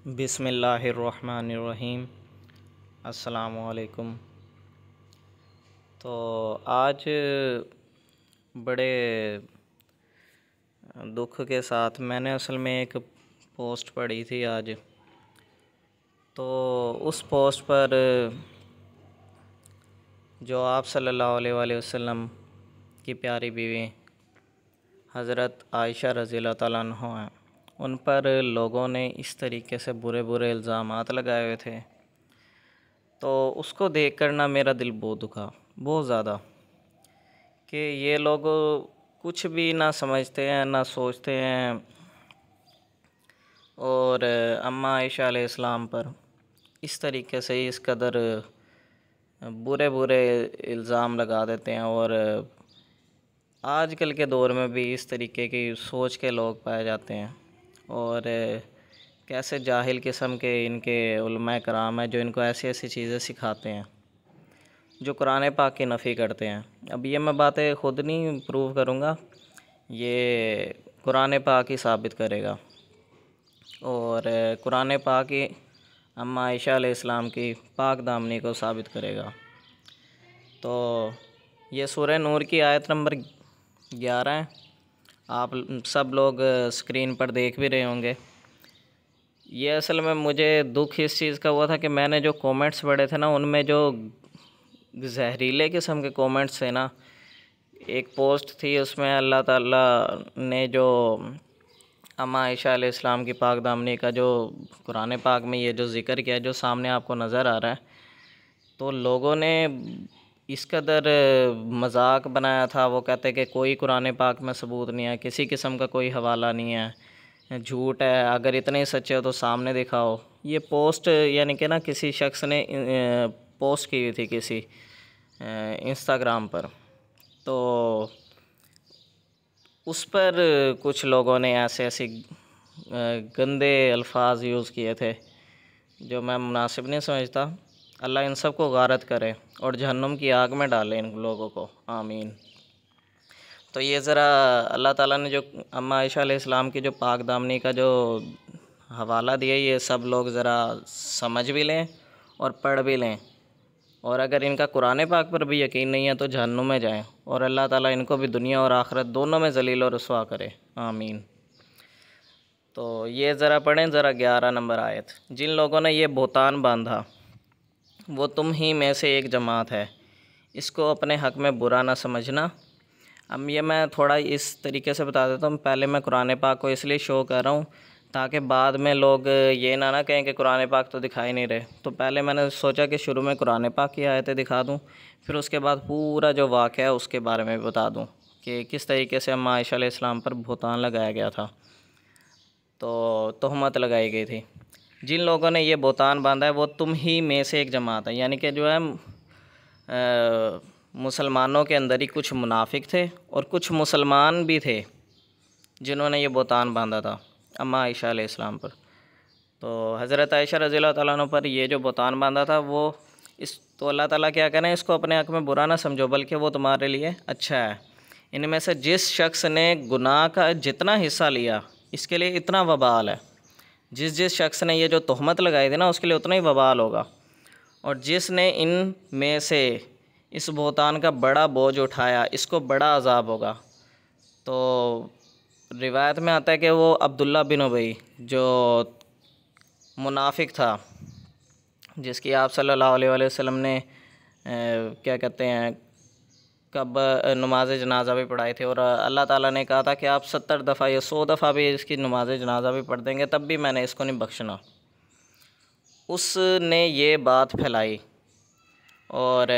बिस्मिल्लाहिर्रहमानिर्रहीम। अस्सलामुअलैकुम। तो आज बड़े दुख के साथ मैंने असल में एक पोस्ट पढ़ी थी आज। तो उस पोस्ट पर जो आप सल्लल्लाहु अलैहि वसल्लम की प्यारी बीवी हज़रत आयशा रज़ियल्लाहु तआला अन्हा हैं, उन पर लोगों ने इस तरीके से बुरे बुरे इल्ज़ामात लगाए हुए थे। तो उसको देख कर ना मेरा दिल बहुत दुखा, बहुत ज़्यादा, कि ये लोग कुछ भी ना समझते हैं ना सोचते हैं और अम्मा आयशा अलैहिस्सलाम पर इस तरीके से इस कदर बुरे बुरे इल्ज़ाम लगा देते हैं। और आजकल के दौर में भी इस तरीके की सोच के लोग पाए जाते हैं। और कैसे जाहिल किस्म के इनके उलमा कराम हैं जो इनको ऐसी ऐसी चीज़ें सिखाते हैं जो कुरान पाक की नफ़ी करते हैं। अब ये मैं बातें ख़ुद नहीं प्रूव करूँगा, ये कुरान पाक ही साबित करेगा। और कुरान पाक ही अम्मा आयशा अलैहिस्सलाम की पाक दामनी को साबित करेगा। तो ये सूरह नूर की आयत नंबर 11 है। आप सब लोग स्क्रीन पर देख भी रहे होंगे। ये असल में मुझे दुख इस चीज़ का हुआ था कि मैंने जो कमेंट्स पढ़े थे ना, उनमें जो जहरीले किस्म के कमेंट्स थे ना। एक पोस्ट थी, उसमें अल्लाह ताला ने जो अम्मा आयशा अलैहिस्सलाम की पाक दामनी का जो कुरान पाक में ये जो ज़िक्र किया, जो सामने आपको नज़र आ रहा है, तो लोगों ने इस कदर मजाक बनाया था। वो कहते कि कोई कुरान पाक में सबूत नहीं है, किसी किस्म का कोई हवाला नहीं है, झूठ है, अगर इतने सच्चे हो तो सामने दिखाओ। ये पोस्ट यानी कि ना किसी शख्स ने पोस्ट की हुई थी किसी इंस्टाग्राम पर। तो उस पर कुछ लोगों ने ऐसे ऐसे गंदे अल्फाज यूज़ किए थे जो मैं मुनासिब नहीं समझता। अल्लाह इन सब को गारत करे और जहन्नुम की आग में डाले इन लोगों को, आमीन। तो ये ज़रा अल्लाह ताला ने जो अम्मा आयशा अलैहिस्सलाम की जो पाक दामनी का जो हवाला दिया, ये सब लोग ज़रा समझ भी लें और पढ़ भी लें। और अगर इनका कुरान पाक पर भी यकीन नहीं है तो जहन्नुम में जाएं और अल्लाह ताला इनको भी दुनिया और आखिरत दोनों में जलील और रुसवा करे, आमीन। तो ये ज़रा पढ़ें ज़रा 11 नंबर आयत। जिन लोगों ने ये बोतान बांधा वो तुम ही में से एक जमात है, इसको अपने हक़ में बुरा ना समझना। अब ये मैं थोड़ा इस तरीके से बता देता हूँ। पहले मैं कुरान पाक को इसलिए शो कर रहा हूँ ताकि बाद में लोग ये ना कहें कि कुरान पाक तो दिखाई नहीं रहे। तो पहले मैंने सोचा कि शुरू में कुरान पाक की आयतें दिखा दूँ, फिर उसके बाद पूरा जो वाक़या है उसके बारे में भी बता दूँ कि किस तरीके से अम्मा आयशा अलैहिस्सलाम पर भुतान लगाया गया था, तो तहमत लगाई गई थी। जिन लोगों ने ये बोतान बांधा है वो तुम ही में से एक जमात है, यानी कि जो है मुसलमानों के अंदर ही कुछ मुनाफिक थे और कुछ मुसलमान भी थे जिन्होंने ये बोतान बांधा था अम्मा आयशा अलैहिस्सलाम पर। तो हज़रत आयशा रज़ियल्लाहु तआला अन्हा पर ये जो बोतान बांधा था वो तो अल्लाह ताला क्या कह रहे हैं, इसको अपने हक़ में बुरा ना समझो बल्कि वो तुम्हारे लिए अच्छा है। इनमें से जिस शख्स ने गुनाह का जितना हिस्सा लिया इसके लिए इतना वबाल है। जिस शख्स ने ये जो तहमत लगाई थी ना उसके लिए उतना ही वबाल होगा। और जिसने इन में से इस बोतान का बड़ा बोझ उठाया इसको बड़ा अज़ाब होगा। तो रिवायत में आता है कि वो अब्दुल्ला बिन उबई जो मुनाफिक था, जिसकी आप सल्लल्लाहु अलैहि वसल्लम ने क्या कहते हैं कब नमाज जनाज़ा भी पढ़ाई थी, और अल्लाह ताला ने कहा था कि आप 70 दफ़ा या 100 दफ़ा भी इसकी नमाज जनाज़ा भी पढ़ देंगे तब भी मैंने इसको नहीं बख्शना। उसने ये बात फैलाई और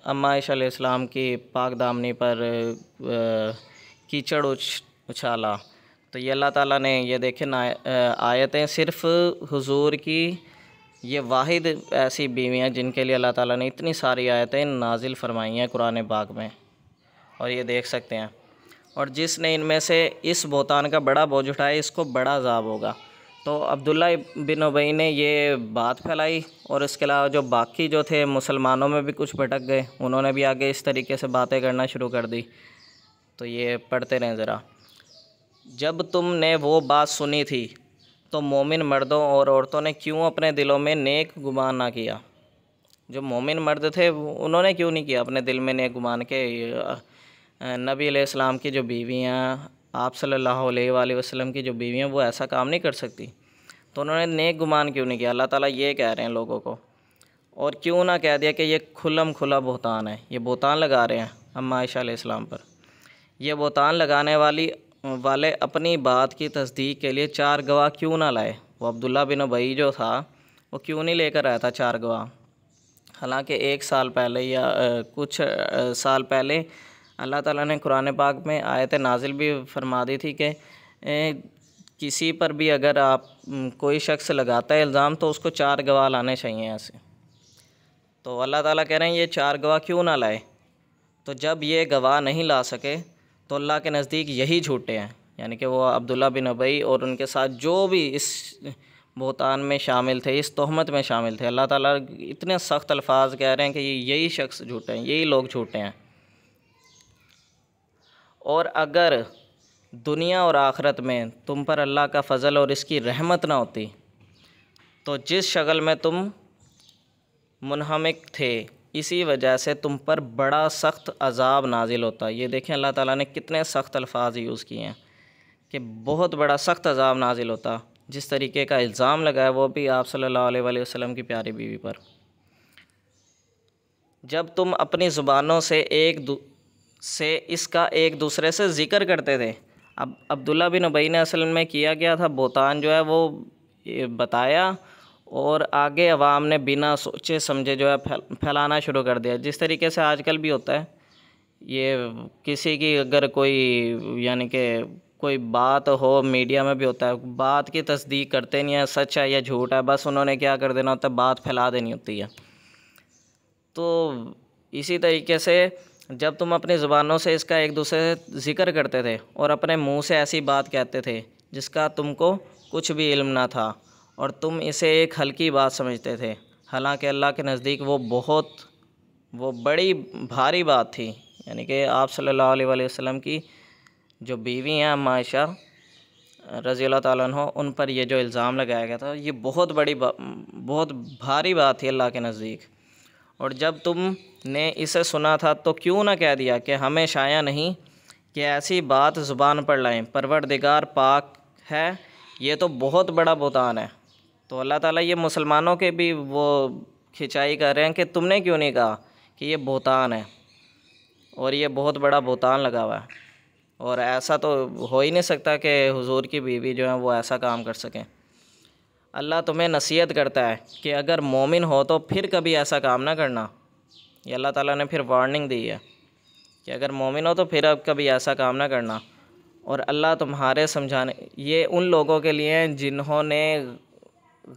अम्मा आयशा अलैहिस्सलाम की पाक दामनी पर कीचड़ उछाला। तो ये अल्लाह ताला ने ये देखें ना आयतें सिर्फ़ हुजूर की ये वाहिद ऐसी बीवियाँ जिनके लिए अल्लाह ताला ने इतनी सारी आयतें नाजिल फरमाई हैं कुरान पाक में, और ये देख सकते हैं। और जिसने इनमें से इस बोतान का बड़ा बोझ उठाया इसको बड़ा अज़ाब होगा। तो अब्दुल्ला बिन उबई ने ये बात फैलाई और इसके अलावा जो बाकी जो थे मुसलमानों में भी कुछ भटक गए, उन्होंने भी आगे इस तरीके से बातें करना शुरू कर दी। तो ये पढ़ते रहें ज़रा। जब तुमने वो बात सुनी थी तो मोमिन मर्दों और औरतों ने क्यों अपने दिलों में नेक गुमान ना किया। जो मोमिन मर्द थे उन्होंने क्यों नहीं किया अपने दिल में नेक गुमान के नबी अलैहिस्सलाम की जो बीवियाँ, आप सल्लल्लाहु अलैहि वसल्लम की जो बीवियाँ, वो ऐसा काम नहीं कर सकती। तो उन्होंने नेक गुमान क्यों नहीं किया। अल्लाह ताला ये कह रहे हैं लोगों को। और क्यों ना कह दिया कि ये खुल्लम खुला बहतान है, ये बहतान लगा रहे हैं अम्मा आयशा अलैहिस्सलाम पर। ये बहतान लगाने वाले अपनी बात की तस्दीक के लिए 4 गवाह क्यों ना लाए। वो अब्दुल्ला बिन उबई जो था वो क्यों नहीं लेकर आया था 4 गवाह। हालांकि 1 साल पहले या कुछ साल पहले अल्लाह ताला ने कुरान पाक में आयत नाजिल भी फरमा दी थी कि किसी पर भी अगर आप कोई शख्स लगाता है इल्ज़ाम तो उसको 4 गवाह लाने चाहिए ऐसे। तो अल्लाह ताला कह रहे हैं ये 4 गवाह क्यों ना लाए। तो जब ये गवाह नहीं ला सके तो अल्लाह के नज़दीक यही झूठे हैं, यानी कि वो अब्दुल्ला बिन उबई और उनके साथ जो भी इस बहतान में शामिल थे, इस तोहमत में शामिल थे। अल्लाह ताला इतने सख्त अल्फाज कह रहे हैं कि यही शख्स झूठे हैं, यही लोग झूठे हैं। और अगर दुनिया और आखिरत में तुम पर अल्लाह का फ़ज़ल और इसकी रहमत ना होती तो जिस शक्ल में तुम मुनहमिक थे इसी वजह से तुम पर बड़ा सख्त अज़ाब नाजिल होता। ये देखें अल्लाह ताला ने कितने सख्त अल्फाज यूज़ किए हैं कि बहुत बड़ा सख्त अज़ाब नाजिल होता। जिस तरीके का इल्ज़ाम लगाया वो भी आप सल्लल्लाहु अलैहि वसल्लम की प्यारी बीवी पर। जब तुम अपनी ज़ुबानों से इसका एक दूसरे से ज़िक्र करते थे। अब अब्दुल्ला बिन उबई ने असल में किया गया था, बहतान जो है वो बताया और आगे अवाम ने बिना सोचे समझे जो है फैलाना शुरू कर दिया। जिस तरीके से आजकल भी होता है, ये किसी की अगर कोई यानी कि कोई बात हो, मीडिया में भी होता है, बात की तस्दीक करते नहीं है सच है या झूठ है, बस उन्होंने क्या कर देना होता है, बात फैला देनी होती है। तो इसी तरीके से जब तुम अपनी ज़ुबानों से इसका एक दूसरे से ज़िक्र करते थे और अपने मुंह से ऐसी बात कहते थे जिसका तुमको कुछ भी इल्म ना था और तुम इसे एक हल्की बात समझते थे, हालांकि अल्लाह के नज़दीक वो बड़ी भारी बात थी। यानी कि आप सल्लल्लाहु अलैहि वसल्लम की जो बीवी हैं अम्मा आयशा रज़ी अल्लाह ताला अन्हा, उन पर ये जो इल्ज़ाम लगाया गया था ये बहुत भारी बात थी अल्लाह के नज़दीक। और जब तुमने इसे सुना था तो क्यों ना कह दिया कि हमें शाया नहीं कि ऐसी बात ज़ुबान पर लाएं, परवरदिगार पाक है, ये तो बहुत बड़ा बहतान है। तो अल्लाह ताला ये मुसलमानों के भी वो खिंचाई कर रहे हैं कि तुमने क्यों नहीं कहा कि ये बहतान है और ये बहुत बड़ा बहतान लगा हुआ है और ऐसा तो हो ही नहीं सकता कि हुजूर की बीवी जो है वो ऐसा काम कर सकें। अल्लाह तुम्हें नसीहत करता है कि अगर मोमिन हो तो फिर कभी ऐसा काम ना करना। ये अल्लाह ताला ने फिर वार्निंग दी है कि अगर मोमिन हो तो फिर अब कभी ऐसा काम ना करना। और अल्लाह तुम्हारे समझाने, ये उन लोगों के लिए हैं जिन्होंने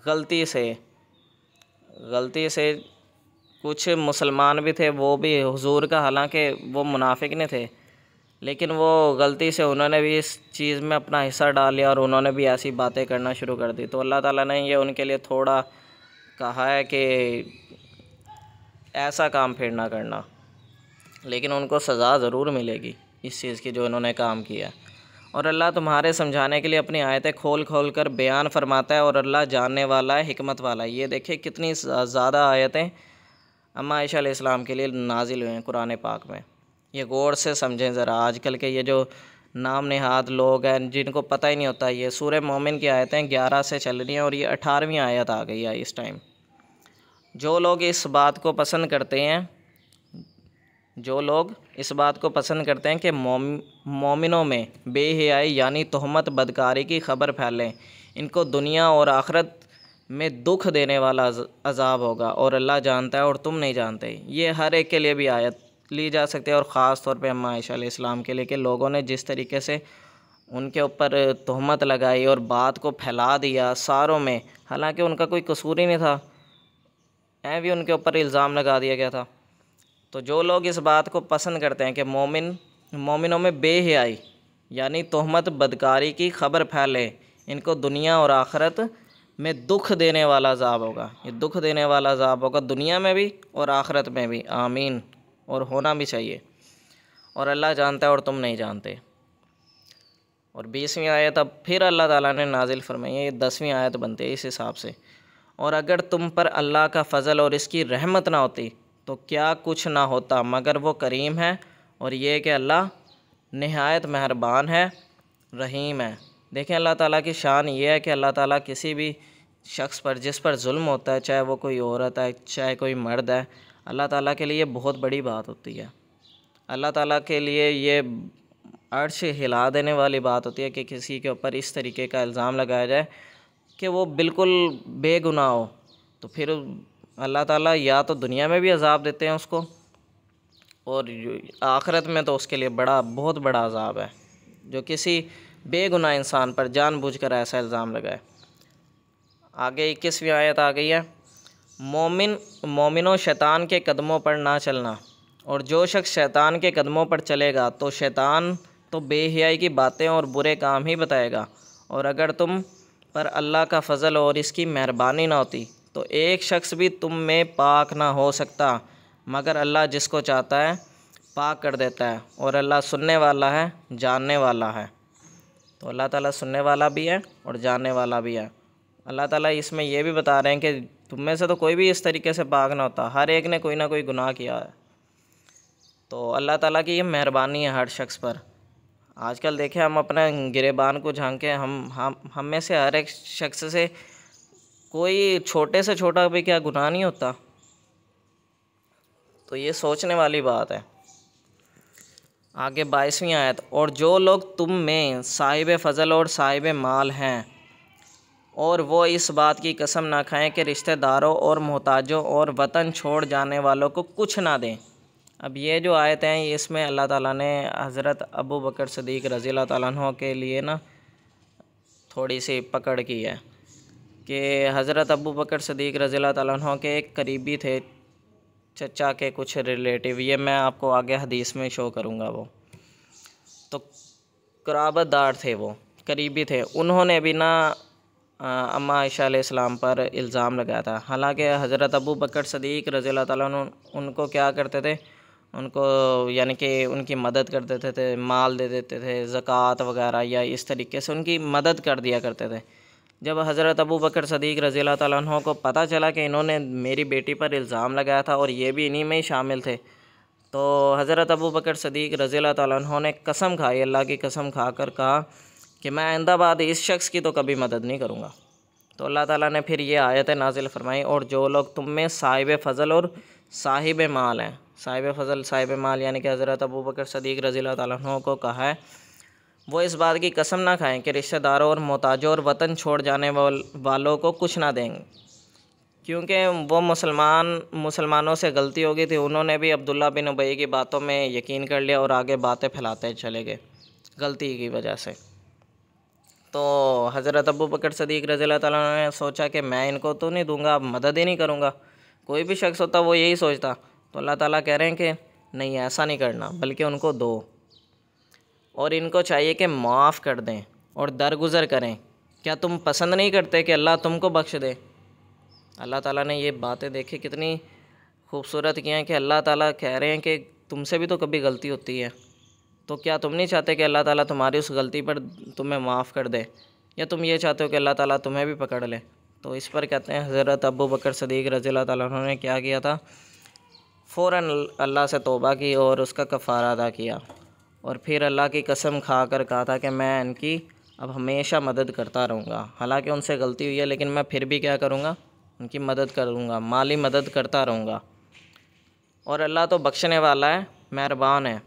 गलती से कुछ मुसलमान भी थे, वो भी हुजूर का, हालांकि वो मुनाफिक नहीं थे, लेकिन वो गलती से उन्होंने भी इस चीज़ में अपना हिस्सा डाल लिया और उन्होंने भी ऐसी बातें करना शुरू कर दी। तो अल्लाह ताला ने ये उनके लिए थोड़ा कहा है कि ऐसा काम फिर ना करना, लेकिन उनको सज़ा ज़रूर मिलेगी इस चीज़ की जो उन्होंने काम किया। और अल्लाह तुम्हारे समझाने के लिए अपनी आयतें खोल खोल कर बयान फरमाता है और अल्लाह जानने वाला है, हिकमत वाला है। ये देखिए कितनी ज़्यादा आयतें अम्मा आयशा अलैहिस्सलाम के लिए नाजिल हुए हैं कुरान पाक में। ये गौर से समझें ज़रा। आजकल के ये जो नाम नहाद लोग हैं जिनको पता ही नहीं होता, ये सूरह मोमिन की आयतें 11 से चल रही हैं और ये 18वीं आयत आ गई है इस टाइम। जो लोग इस बात को पसंद करते हैं कि मोमिनों में बेहयाई यानी तोहमत बदकारी की ख़बर फैलें, इनको दुनिया और आखिरत में दुख देने वाला अज़ाब होगा और अल्लाह जानता है और तुम नहीं जानते। ये हर एक के लिए भी आयत ली जा सकती है और ख़ास तौर पे अम्मा आयशा अलैहिस्सलाम के लिए कि लोगों ने जिस तरीके से उनके ऊपर तोहमत लगाई और बात को फैला दिया सारों में, हालांकि उनका कोई कसूर ही नहीं था, ऐ भी उनके ऊपर इल्ज़ाम लगा दिया गया था। तो जो लोग इस बात को पसंद करते हैं कि मोमिनों में बेहयाई यानी तोहमत बदकारी की ख़बर फैले, इनको दुनिया और आखिरत में दुख देने वाला अज़ाब होगा। ये दुख देने वाला अज़ाब होगा दुनिया में भी और आखिरत में भी। आमीन। और होना भी चाहिए। और अल्लाह जानता है और तुम नहीं जानते। और 20वीं आयत अब फिर अल्लाह ताला ने नाजिल फरमाई है, ये 10वीं आयत बनती है इस हिसाब से। और अगर तुम पर अल्लाह का फ़ज़ल और इसकी रहमत ना होती तो क्या कुछ ना होता, मगर वो करीम है और ये कि अल्लाह नहायत मेहरबान है, रहीम है। देखें अल्लाह ताला की शान ये है कि अल्लाह ताला किसी भी शख्स पर जिस पर जुल्म होता है, चाहे वो कोई औरत है चाहे कोई मर्द है, अल्लाह ताला के लिए बहुत बड़ी बात होती है। अल्लाह ताला के लिए ये अर्श हिला देने वाली बात होती है कि किसी के ऊपर इस तरीके का इल्ज़ाम लगाया जाए कि वो बिल्कुल बेगुनाह हो। तो फिर अल्लाह ताला या तो दुनिया में भी अज़ाब देते हैं उसको, और आखिरत में तो उसके लिए बहुत बड़ा अज़ाब है जो किसी बेगुनाह इंसान पर जानबूझकर ऐसा इल्ज़ाम लगाए। आगे 21वीं आयत आ गई है, मोमिनो शैतान के कदमों पर ना चलना, और जो शख्स शैतान के कदमों पर चलेगा तो शैतान तो बेहयाई की बातें और बुरे काम ही बताएगा। और अगर तुम पर अल्लाह का फ़ज़ल और इसकी मेहरबानी ना होती तो एक शख्स भी तुम में पाक ना हो सकता, मगर अल्लाह जिसको चाहता है पाक कर देता है, और अल्लाह सुनने वाला है, जानने वाला है। तो अल्लाह ताला सुनने वाला भी है और जानने वाला भी है। अल्लाह ताला इसमें यह भी बता रहे हैं कि तुम में से तो कोई भी इस तरीके से पाक ना होता, हर एक ने कोई ना कोई गुनाह किया है। तो अल्लाह ताला की ये मेहरबानी है हर शख्स पर। आजकल देखें हम अपने गिरेबान को झांकें, हम में से हर एक शख्स से कोई छोटे से छोटा भी क्या गुनाह नहीं होता। तो ये सोचने वाली बात है। आगे 22वीं आयत, और जो लोग तुम में साहिब फ़ज़ल और साहिब माल हैं और वो इस बात की कसम ना खाएं कि रिश्तेदारों और मोहताजों और वतन छोड़ जाने वालों को कुछ ना दें। अब ये जो आयत हैं इसमें अल्लाह ताला ने हज़रत अबू बकर सिद्दीक़ रज़ी अल्लाह ताला अन्हु के लिए ना थोड़ी सी पकड़ की है कि हज़रत अबू बकर सिद्दीक़ रज़ी अल्लाह ताला अन्हु के एक करीबी थे, चचा के कुछ रिलेटिव, ये मैं आपको आगे हदीस में शो करूँगा। वो तो क़राबतदार थे, वो करीबी थे। उन्होंने भी ना अम्मा आयशा अलैहिस्सलाम पर इल्ज़ाम लगाया था। हालांकि हज़रत अबू बकर सिद्दीक़ रज़ी अल्लाह ताला अन्हु उनको क्या करते थे, उनको यानी कि उनकी मदद कर देते थे, माल दे देते थे, ज़कात वगैरह, या इस तरीके से उनकी मदद कर दिया करते थे। जब हज़रत अबू बकर सिद्दीक़ रज़ी अल्लाह ताला अन्हु को पता चला कि इन्होंने मेरी बेटी पर इल्ज़ाम लगाया था और ये भी इन्हीं में ही शामिल थे, तो हज़रत अबू बकर सिद्दीक़ रज़ी अल्लाह ताला अन्हु ने कसम खाई, अल्लाह की कसम खाकर कहा कि मैं आइंदा बाद इस शख्स की तो कभी मदद नहीं करूँगा। तो अल्लाह ताला ने फिर ये आयत नाजिल फरमाई, और जो लोग तुम में साहिब फ़ज़ल और साहिब माल हैं, साहिब फ़ज़ल साहिब माल यानी कि हज़रत अबू बकर सिद्दीक़ रज़ी अल्लाह ताला अन्हु को कहा है, वो इस बात की कसम ना खाएं कि रिश्तेदारों और मोहताजों और वतन छोड़ जाने वालों को कुछ ना देंगे, क्योंकि वो मुसलमानों से गलती हो गई थी। उन्होंने भी अब्दुल्ला बिन उबई की बातों में यकीन कर लिया और आगे बातें फैलाते चले गए गलती की वजह से। तो हज़रत अबू बकर सिद्दीक़ रज़ी अल्लाह ताला अन्हु ने सोचा कि मैं इनको तो नहीं दूंगा, मदद ही नहीं करूंगा। कोई भी शख्स होता वो यही सोचता। तो अल्लाह ताला कह रहे हैं कि नहीं, ऐसा नहीं करना, बल्कि उनको दो, और इनको चाहिए कि माफ़ कर दें और दरगुज़र करें। क्या तुम पसंद नहीं करते कि अल्लाह तुमको बख्श दे? अल्लाह ताला ने ये बातें देखी कितनी खूबसूरत की हैं कि अल्लाह ताला कह रहे हैं कि तुमसे भी तो कभी गलती होती है, तो क्या तुम नहीं चाहते कि अल्लाह ताला तुम्हारी उस गलती पर तुम्हें माफ़ कर दे, या तुम ये चाहते हो कि अल्लाह ताला तुम्हें भी पकड़ ले? तो इस पर कहते हैं हज़रत अबू बकर सिद्दीक़ रज़ी अल्लाह ताला अन्हु ने क्या किया था, फ़ौरन अल्लाह से तौबा की और उसका कफ़ारा अदा किया, और फिर अल्लाह की कसम खा कर कहा था कि मैं इनकी अब हमेशा मदद करता रहूँगा। हालांकि उनसे गलती हुई है, लेकिन मैं फिर भी क्या करूँगा, उनकी मदद करूँगा, माली मदद करता रहूँगा। और अल्लाह तो बख्शने वाला है, मेहरबान है।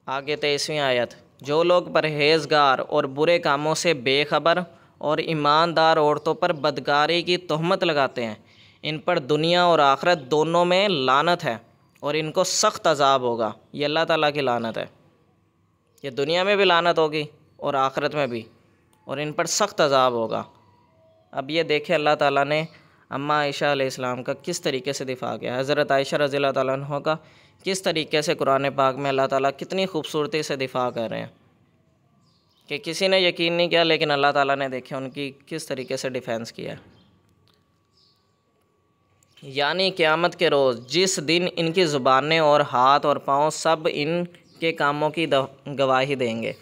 आगे 23वीं आयत, जो लोग परहेज़गार और बुरे कामों से बेखबर और ईमानदार औरतों पर बदकारी की तोहमत लगाते हैं, इन पर दुनिया और आखिरत दोनों में लानत है और इनको सख्त अजाब होगा। ये अल्लाह ताला की लानत है, ये दुनिया में भी लानत होगी और आखिरत में भी, और इन पर सख्त अजाब होगा। अब ये देखें अल्लाह ताला ने अम्मा आयशा अलैहिस्सलाम का किस तरीके से दिफा किया, हज़रत आयशा रज़ी अल्लाह ताला अन्हा का किस तरीके से कुरान पाक में अल्लाह ताला कितनी खूबसूरती से दिफा कर रहे हैं कि किसी ने यकीन नहीं किया, लेकिन अल्लाह ताला ने देखे उनकी किस तरीके से डिफेंस किया है। यानी क़यामत के रोज़ जिस दिन इनकी ज़ुबानें और हाथ और पाँव सब इनके कामों की गवाही देंगे,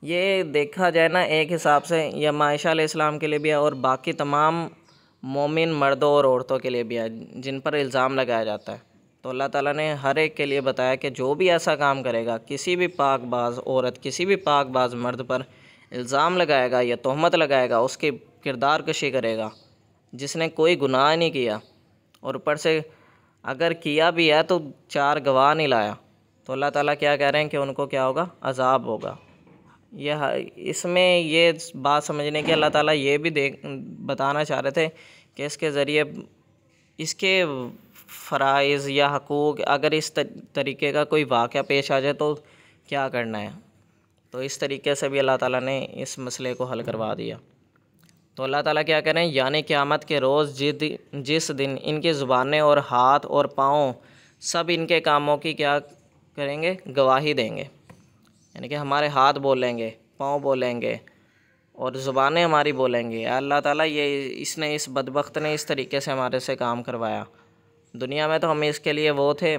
ये देखा जाए ना एक हिसाब से ये आयशा अलैहिस्सलाम के लिए भी है और बाकी तमाम मोमिन मर्दों और औरतों के लिए भी है जिन पर इल्ज़ाम लगाया जाता है। तो अल्लाह ताला ने हर एक के लिए बताया कि जो भी ऐसा काम करेगा, किसी भी पाकबाज़ औरत, किसी भी पाकबाज़ मर्द पर इल्ज़ाम लगाएगा या तोहमत लगाएगा, उसकी किरदार कशी करेगा, जिसने कोई गुनाह नहीं किया और ऊपर से अगर किया भी है तो 4 गवाह नहीं लाया, तो अल्लाह ताला क्या कह रहे हैं कि उनको क्या होगा, अज़ाब होगा। यह इसमें ये बात समझने की अल्लाह ताला ये भी बताना चाह रहे थे कि इसके ज़रिए इसके फ़राइज़ या हकूक़ अगर इस तरीके का कोई वाक़या पेश आ जाए तो क्या करना है। तो इस तरीके से भी अल्लाह ताला ने इस मसले को हल करवा दिया। तो अल्लाह ताला क्या कह रहे हैं, यानी क़यामत के रोज़ जिस दिन इनकी ज़ुबानें और हाथ और पाँव सब इनके कामों की क्या करेंगे, गवाही देंगे। यानी कि हमारे हाथ बोलेंगे, पाँव बोलेंगे और ज़ुबानें हमारी बोलेंगी, अल्लाह ताला ये इसने इस बदबख्त ने इस तरीके से हमारे से काम करवाया। दुनिया में तो हम इसके लिए वो थे,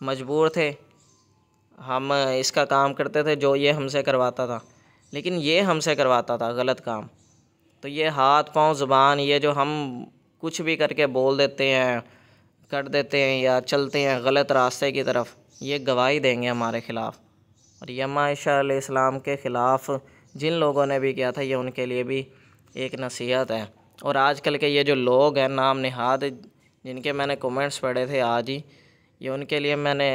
मजबूर थे, हम इसका काम करते थे जो ये हमसे करवाता था, लेकिन ये हमसे करवाता था गलत काम। तो ये हाथ पाँव ज़ुबान ये जो हम कुछ भी करके बोल देते हैं, कर देते हैं या चलते हैं गलत रास्ते की तरफ, ये गवाही देंगे हमारे ख़िलाफ़। और ये आयशा अलैहिस्सलाम के ख़िलाफ़ जिन लोगों ने भी किया था, ये उनके लिए भी एक नसीहत है। और आजकल के ये जो लोग हैं नाम निहाद, जिनके मैंने कमेंट्स पढ़े थे आज ही, ये उनके लिए मैंने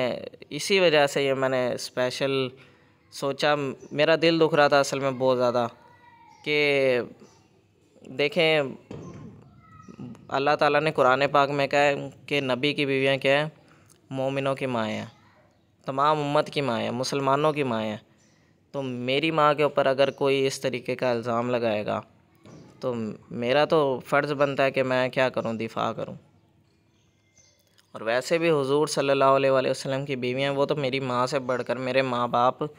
इसी वजह से ये मैंने स्पेशल सोचा। मेरा दिल दुख रहा था असल में बहुत ज़्यादा कि देखें अल्लाह ताला ने कुरान पाक में कहा है कि नबी की बीवियाँ क्या है, मोमिनों की माँ हैं, तमाम उम्मत की माँ है, मुसलमानों की माँ है। तो मेरी माँ के ऊपर अगर कोई इस तरीके का इल्ज़ाम लगाएगा तो मेरा तो फ़र्ज़ बनता है कि मैं क्या करूं, दिफ़ा करूं। और वैसे भी हुज़ूर सल्लल्लाहु अलैहि वसल्लम की बीवियाँ वो तो मेरी माँ से बढ़कर, मेरे माँ बाप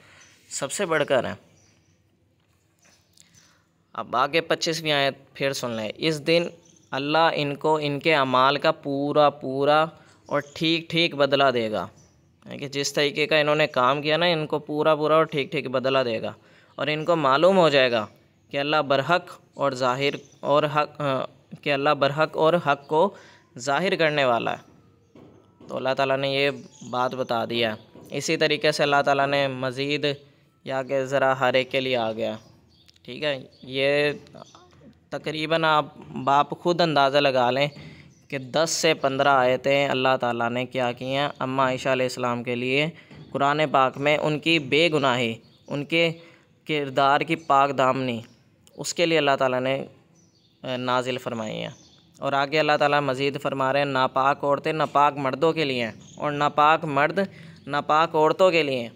सबसे बढ़कर हैं। अब आगे 25वीं आयत फिर सुन लें। इस दिन अल्लाह इनको इनके अमाल का पूरा पूरा और ठीक ठीक बदला देगा, कि जिस तरीके का इन्होंने काम किया ना, इनको पूरा पूरा और ठीक ठीक बदला देगा। और इनको मालूम हो जाएगा कि अल्लाह बरहक और ज़ाहिर और हक कि अल्लाह बरहक और हक को ज़ाहिर करने वाला है। तो अल्लाह ताला ने ये बात बता दिया। इसी तरीके से अल्लाह ताला ने मज़ीद या कि ज़रा हर एक के लिए आ गया, ठीक है। ये तकरीबन आप खुद अंदाज़ा लगा लें कि 10 से 15 आयतें अल्लाह ताला ने क्या की हैं अम्मा आयशा अलैहिस्सलाम के लिए कुरान पाक में, उनकी बेगुनाही, उनके किरदार की पाक दामनी, उसके लिए अल्लाह ताला ने नाजिल फरमाई हैं। और आगे अल्लाह ताला मज़ीद फरमा रहे हैं, नापाक औरतें नापाक मर्दों के लिए हैं और नापाक मर्द नापाक औरतों के लिए,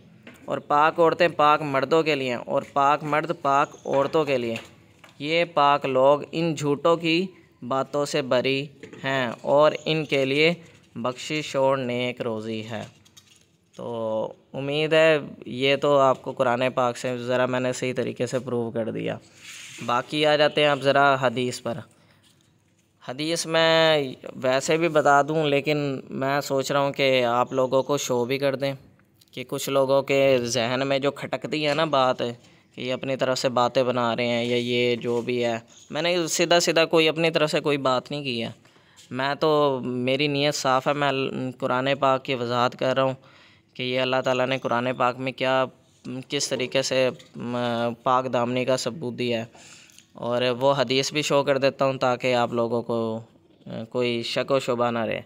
और पाक औरतें पाक मर्दों के लिए और पाक मर्द पाक औरतों के लिए। ये पाक लोग इन झूठों की बातों से बरी हैं और इनके लिए बख्शिश और नेक रोज़ी है। तो उम्मीद है ये तो आपको कुरान पाक से ज़रा मैंने सही तरीके से प्रूव कर दिया। बाकी आ जाते हैं आप ज़रा हदीस पर। हदीस मैं वैसे भी बता दूं, लेकिन मैं सोच रहा हूं कि आप लोगों को शो भी कर दें कि कुछ लोगों के जहन में जो खटकती है ना बात है कि ये अपनी तरफ से बातें बना रहे हैं या ये जो भी है, मैंने सीधा सीधा कोई अपनी तरफ से कोई बात नहीं की है। मैं तो मेरी नीयत साफ़ है, मैं कुरान पाक की वजाहत कर रहा हूँ कि ये अल्लाह ताला ने कुरान पाक में क्या किस तरीके से पाक दामनी का सबूत दिया है, और वो हदीस भी शो कर देता हूँ ताकि आप लोगों को कोई शक व शुबा ना रहे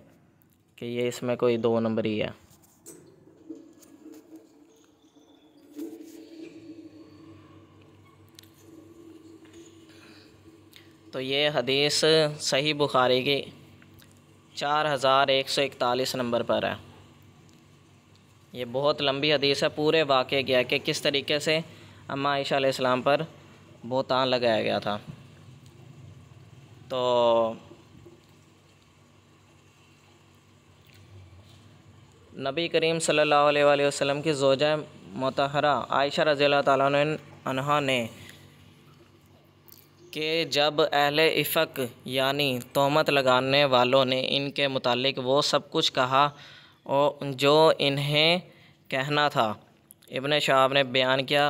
कि ये इसमें कोई 2 नंबरी है। तो ये हदीस सही बुखारी की 4141 नंबर पर है। ये बहुत लंबी हदीस है, पूरे वाक़े की है कि किस तरीके से अम्मा आयशा अलैहिस्सलाम पर बहतान लगाया गया था। तो नबी करीम सल्लल्लाहु अलैहि वसल्लम की ज़ौजा मुतहरा आयशा रज़ियल्लाहु ताला अन्हा ने कि जब अहले इफ़क यानी तोहमत लगाने वालों ने इनके मुतालिक वो सब कुछ कहा और जो इन्हें कहना था, इब्न शहाब ने बयान किया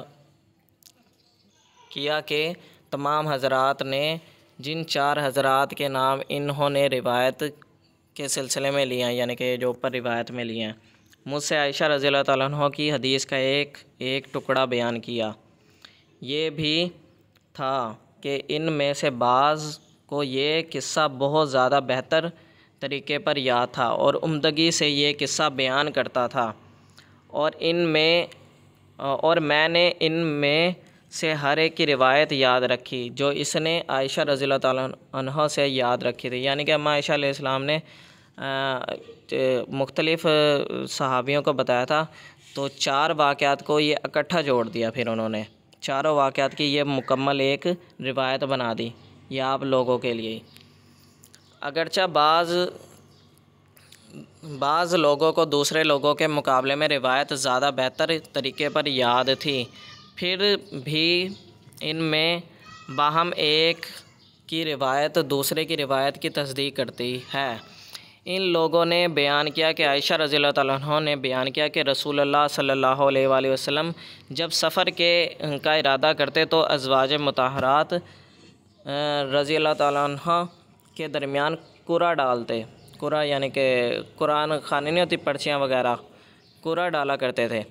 किया कि तमाम हज़रात ने जिन 4 हज़रात के नाम इन्होंने रिवायत के सिलसिले में लिए हैं, यानी कि जो ऊपर रिवायत में लिए हैं, मुझसे आयशा रज़ियल्लाहु तआला अन्हा की हदीस का एक टुकड़ा बयान किया। ये भी था कि इन में से बाज़ को ये किस्सा बहुत ज़्यादा बेहतर तरीके पर याद था और उम्दगी से ये किस्सा बयान करता था, और मैंने इनमें से हर एक की रिवायत याद रखी जो इसने आयशा रज़ियल्लाहु तआला अन्हा से याद रखी थी। यानी कि अम्मा आयशा अलैहिस्सलाम ने मुख्तलिफ़ सहाबियों को बताया था, तो 4 वाक़यात को ये इकट्ठा जोड़ दिया। फिर उन्होंने चारों वाक़यात की ये मुकम्मल एक रिवायत बना दी, ये आप लोगों के लिए। अगरचा बाज़ लोगों को दूसरे लोगों के मुकाबले में रिवायत ज़्यादा बेहतर तरीके पर याद थी, फिर भी इनमें बाहम एक की रिवायत दूसरे की रिवायत की तस्दीक करती है। इन लोगों ने बयान किया कि आयशा रज़ियल्लाहु तआला अन्हा ने बयान किया कि रसूलुल्लाह सल्लल्लाहु अलैहि वसल्लम जब सफ़र का इरादा करते तो अज़वाज मुतहरात रज़ियल्लाहु तआला अन्हा के दरमियान कुरा डालते। कुरा यानी कि कुरान खाने नहीं होती, पर्चियाँ वगैरह, कुरा डाला करते थे,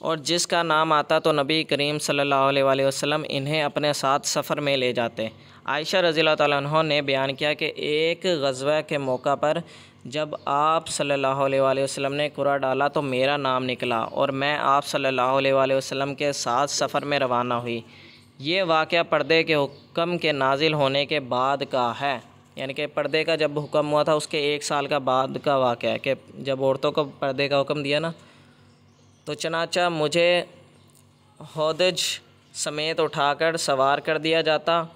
और जिसका नाम आता तो नबी करीम सल्लल्लाहु अलैहि वसल्लम इन्हें अपने साथ सफ़र में ले जाते। आयशा रज़ियल्लाहु तआला अन्हा ने बयान किया कि एक ग़ज़वा के मौका पर जब आप सल्लल्लाहु अलैहि वसल्लम ने कुरा डाला तो मेरा नाम निकला और मैं आप सल्लल्लाहु अलैहि वसल्लम के साथ सफ़र में रवाना हुई। ये वाक़या पर्दे के हुक्म के नाजिल होने के बाद का है, यानी कि पर्दे का जब हुक्म हुआ था उसके 1 साल का बाद का वाक़या है कि जब औरतों को पर्दे का हुक्म दिया ना, तो चनाचा मुझे हौदज समेत उठाकर सवार कर दिया जाता।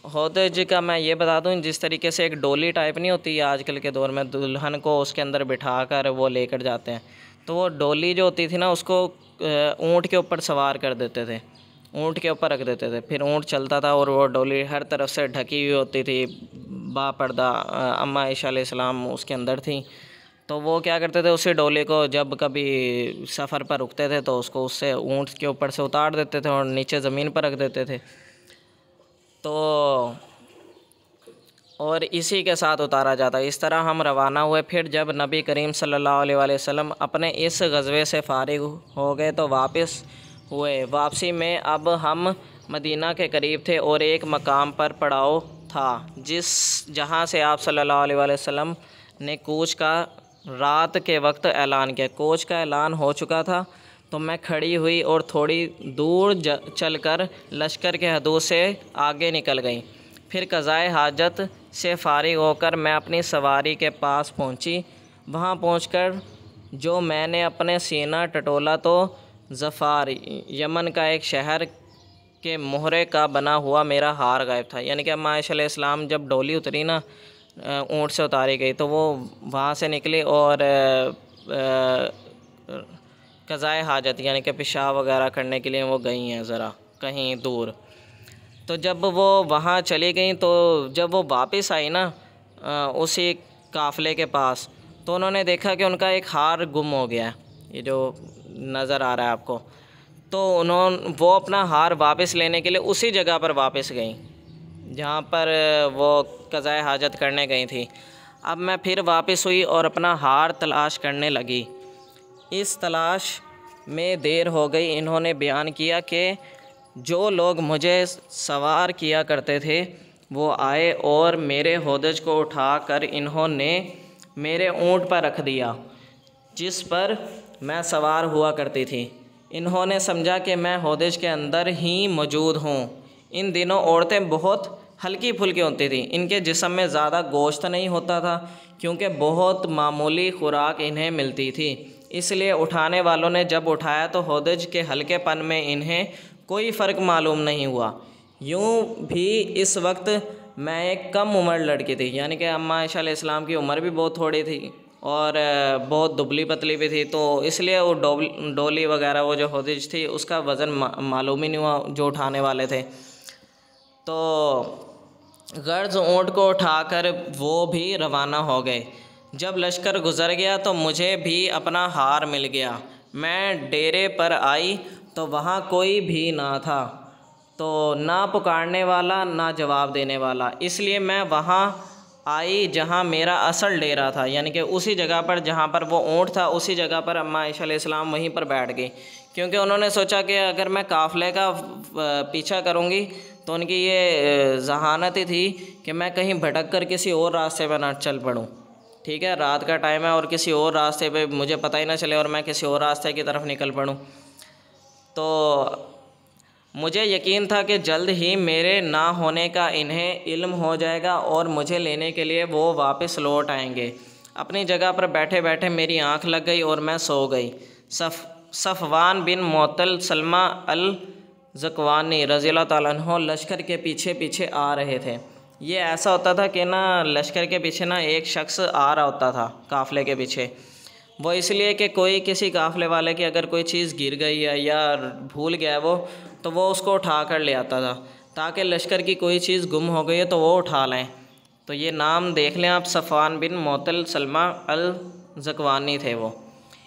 हौदज का मैं ये बता दूं, जिस तरीके से एक डोली टाइप नहीं होती आजकल के दौर में, दुल्हन को उसके अंदर बिठा कर वो लेकर जाते हैं, तो वो डोली जो होती थी ना उसको ऊँट के ऊपर सवार कर देते थे, ऊँट के ऊपर रख देते थे, फिर ऊँट चलता था और वो डोली हर तरफ से ढकी हुई होती थी, बापर्दा अम्मा आयशा अलैहिस्सलाम उसके अंदर थी। तो वो क्या करते थे, उसी डोली को जब कभी सफ़र पर रुकते थे तो उसको उससे ऊँट के ऊपर से उतार देते थे और नीचे ज़मीन पर रख देते थे। तो और इसी के साथ उतारा जाता। इस तरह हम रवाना हुए। फिर जब नबी करीम सल्लल्लाहु अलैहि वसल्लम अपने इस गज़वे से फ़ारिग हो गए तो वापस हुए। वापसी में अब हम मदीना के करीब थे और एक मकाम पर पड़ाव था जहाँ से आप सल्लल्लाहु अलैहि वसल्लम ने कूच का रात के वक्त ऐलान किया। कूच का ऐलान हो चुका था तो मैं खड़ी हुई और थोड़ी दूर चलकर लश्कर के हदूद से आगे निकल गई। फिर क़ज़ाए हाजत से फ़ारिग होकर मैं अपनी सवारी के पास पहुंची। वहां पहुंचकर जो मैंने अपने सीना टटोला तो ज़फ़ार यमन का एक शहर के मोहरे का बना हुआ मेरा हार गायब था। यानी कि अम्मा आयशा अलैहिस्सलाम जब डोली उतरी ना, ऊँट से उतारी गई, तो वो वहाँ से निकली और क़ज़ाए हाजत यानी कि पेशाब वगैरह करने के लिए वो गई हैं ज़रा कहीं दूर। तो जब वो वहाँ चली गई तो जब वो वापस आई ना उसी काफ़िले के पास, तो उन्होंने देखा कि उनका एक हार गुम हो गया है, ये जो नज़र आ रहा है आपको। तो वो अपना हार वापस लेने के लिए उसी जगह पर वापस गई जहाँ पर वो क़ज़ाए हाजत करने गई थी। अब मैं फिर वापस हुई और अपना हार तलाश करने लगी। इस तलाश में देर हो गई। इन्होंने बयान किया कि जो लोग मुझे सवार किया करते थे वो आए और मेरे होदज को उठाकर इन्होंने मेरे ऊँट पर रख दिया जिस पर मैं सवार हुआ करती थी। इन्होंने समझा कि मैं होदज के अंदर ही मौजूद हूँ। इन दिनों औरतें बहुत हल्की फुल्की होती थी, इनके जिस्म में ज़्यादा गोश्त नहीं होता था क्योंकि बहुत मामूली खुराक इन्हें मिलती थी। इसलिए उठाने वालों ने जब उठाया तो होदज के हल्केपन में इन्हें कोई फ़र्क मालूम नहीं हुआ। यूँ भी इस वक्त मैं एक कम उम्र लड़की थी, यानी कि अम्मा आयशा अलैहिस्सलाम की उम्र भी बहुत थोड़ी थी और बहुत दुबली पतली भी थी, तो इसलिए वो डोली वगैरह वो जो होदज थी उसका वज़न मालूम ही नहीं हुआ जो उठाने वाले थे। तो गर्ज ऊँट को उठाकर वो भी रवाना हो गए। जब लश्कर गुज़र गया तो मुझे भी अपना हार मिल गया। मैं डेरे पर आई तो वहाँ कोई भी ना था। तो तो ना पुकारने वाला ना जवाब देने वाला, इसलिए मैं वहाँ आई जहाँ मेरा असल डेरा था, यानी कि उसी जगह पर जहाँ पर वो ऊँट था, उसी जगह पर अम्मा आयशा अलैहिस्सलाम वहीं पर बैठ गई, क्योंकि उन्होंने सोचा कि अगर मैं काफ़िले का पीछा करूँगी तो उनकी ये जहानत ही थी कि मैं कहीं भटक कर किसी और रास्ते पर ना चल पड़ूँ। ठीक है, रात का टाइम है और किसी और रास्ते पे मुझे पता ही ना चले और मैं किसी और रास्ते की तरफ निकल पड़ूँ। तो मुझे यकीन था कि जल्द ही मेरे ना होने का इन्हें इल्म हो जाएगा और मुझे लेने के लिए वो वापस लौट आएंगे। अपनी जगह पर बैठे बैठे मेरी आंख लग गई और मैं सो गई। सफ़वान बिन मुअत्तल सलमा अल ज़कवानी रज़ियल्लाहु ताला अन्हु लश्कर के पीछे पीछे आ रहे थे। ये ऐसा होता था कि ना लश्कर के पीछे ना एक शख्स आ रहा होता था काफ़िले के पीछे, वो इसलिए कि कोई किसी काफ़िले वाले की अगर कोई चीज़ गिर गई है या भूल गया है वो, तो वो उसको उठा कर ले आता था, ताकि लश्कर की कोई चीज़ गुम हो गई है तो वो उठा लें। तो ये नाम देख लें आप, सफ़वान बिन मुअत्तल सलमा अल ज़कवानी थे वो।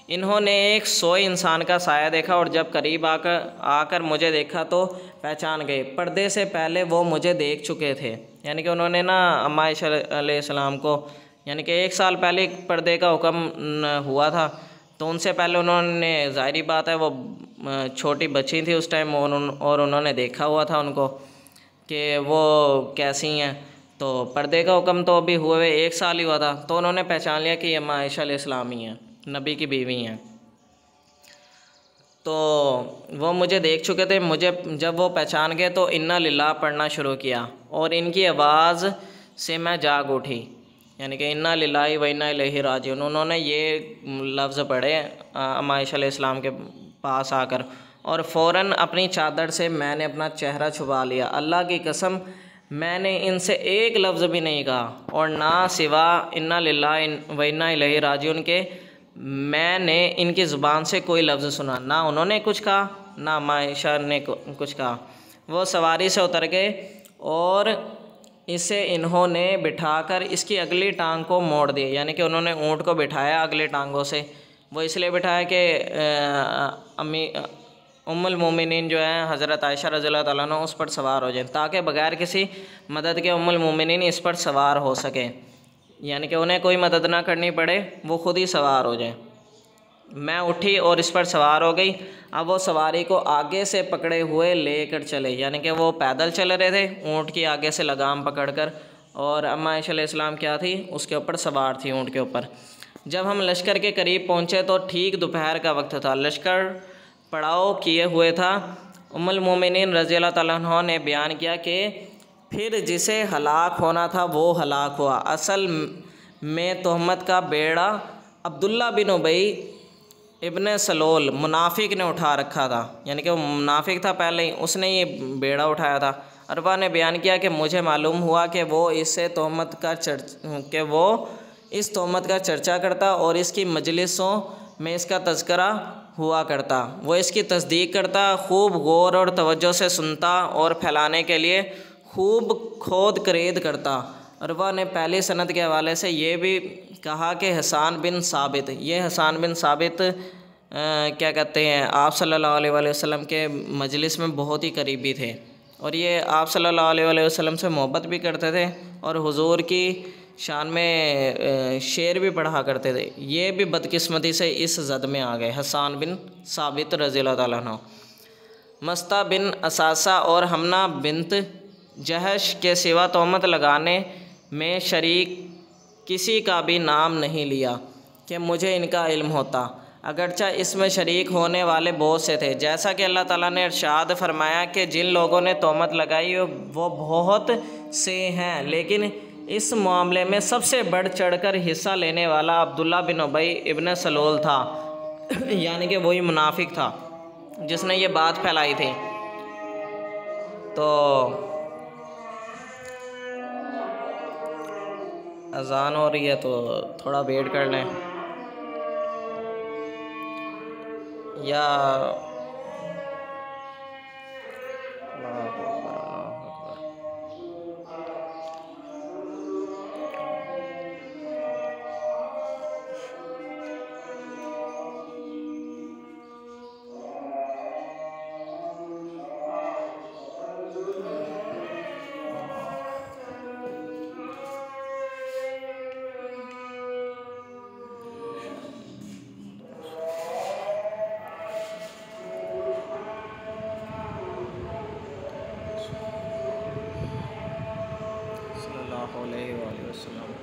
इन्होंने एक सोए इंसान का साया देखा और जब करीब आकर मुझे देखा तो पहचान गए। पर्दे से पहले वो मुझे देख चुके थे, यानी कि उन्होंने ना अम्मा आयशा अलैहिस्सलाम को, यानी कि 1 साल पहले पर्दे का हुक्म हुआ था, तो उनसे पहले उन्होंने, ज़ाहिरी बात है वो छोटी बच्ची थी उस टाइम, और उन्होंने देखा हुआ था उनको कि वो कैसी हैं। तो पर्दे का हुक्म तो अभी हुए 1 साल ही हुआ था, तो उन्होंने पहचान लिया कि अम्मा आयशा अलैहिस्सलाम ही हैं, नबी की बीवी हैं। तो वो मुझे देख चुके थे। मुझे जब वो पहचान गए तो इन्ना लिल्लाह पढ़ना शुरू किया और इनकी आवाज़ से मैं जाग उठी, यानी कि इन्ना लिल्लाहि व इन्ना इलैहि राजिऊन। उन्होंने ये लफ्ज़ पढ़े अम्मा आयशा अलैहिस्सलाम के पास आकर, और फ़ौरन अपनी चादर से मैंने अपना चेहरा छुपा लिया। अल्लाह की कसम, मैंने इनसे एक लफ्ज़ भी नहीं कहा, और ना सिवा इन्ना लिल्लाहि व इन्ना इलैहि राजिऊन के मैंने इनकी ज़ुबान से कोई लफ्ज़ सुना। ना उन्होंने कुछ कहा, ना अम्मा आयशा ने कुछ कहा। वो सवारी से उतर गए और इसे इन्होंने बिठाकर इसकी अगली टांग को मोड़ दिया, यानी कि उन्होंने ऊँट को बिठाया अगली टांगों से। वो इसलिए बिठाया कि अम्मी उम्मुल मोमिनीन जो है हज़रत आयशा रज़ियल्लाहु ताला अन्हा उस पर सवार हो जाएं, ताकि बग़ैर किसी मदद के उम्मुल मोमिनीन इस पर सवार हो सकें, यानी कि उन्हें कोई मदद ना करनी पड़े, वो खुद ही सवार हो जाएं। मैं उठी और इस पर सवार हो गई। अब वो सवारी को आगे से पकड़े हुए लेकर चले, यानी कि वो पैदल चल रहे थे ऊँट की आगे से लगाम पकड़कर, और अम्मा आयशा अलैहिस्सलाम क्या थी, उसके ऊपर सवार थी, ऊँट के ऊपर। जब हम लश्कर के करीब पहुँचे तो ठीक दोपहर का वक्त था। लश्कर पड़ाव किए हुए था। उम्मुल मोमिनीन रज़ियल्लाहु ताला अन्हा ने बयान किया कि फिर जिसे हलाक होना था वो हलाक हुआ। असल में तोहमत का बेड़ा अब्दुल्ला बिन उबई इब्न सलोल मुनाफिक ने उठा रखा था, यानी कि वो मुनाफिक था पहले ही, उसने ये बेड़ा उठाया था। अरबा ने बयान किया कि मुझे मालूम हुआ कि वो इस तोहमत का चर्चा करता और इसकी मजलिसों में इसका तज़किरा हुआ करता। वो इसकी तस्दीक करता, खूब गौर और तवज्जो से सुनता और फैलाने के लिए खूब खोद करेद करता। अरबा ने पहली सनद के हवाले से ये भी कहा कि हसन बिन साबित, ये हसन बिन साबित क्या कहते हैं, आप सल्लल्लाहु अलैहि वसल्लम के मजलिस में बहुत ही करीबी थे, और ये आप सल्लल्लाहु अलैहि वसल्लम से मोहब्बत भी करते थे और हुजूर की शान में शेर भी पढ़ा करते थे। ये भी बदकिस्मती से इस जद में आ गए। हसन बिन साबित रज़ियल्लाहु ताला अन्हु मस्ता बिन असासा और हमना बिनत जहश के सिवा तोहमत लगाने में शरीक किसी का भी नाम नहीं लिया कि मुझे इनका इल्म होता, अगरचा इसमें शरीक होने वाले बहुत से थे। जैसा कि अल्लाह ताला ने इरशाद फरमाया कि जिन लोगों ने तोहमत लगाई वो बहुत से हैं, लेकिन इस मामले में सबसे बढ़ चढ़कर हिस्सा लेने वाला अब्दुल्ला बिन उबई इब्न सलोल था, यानी कि वही मुनाफिक था जिसने ये बात फैलाई थी। तो अजान हो रही है तो थोड़ा वेट कर लें, या अलैहि वसल्लम।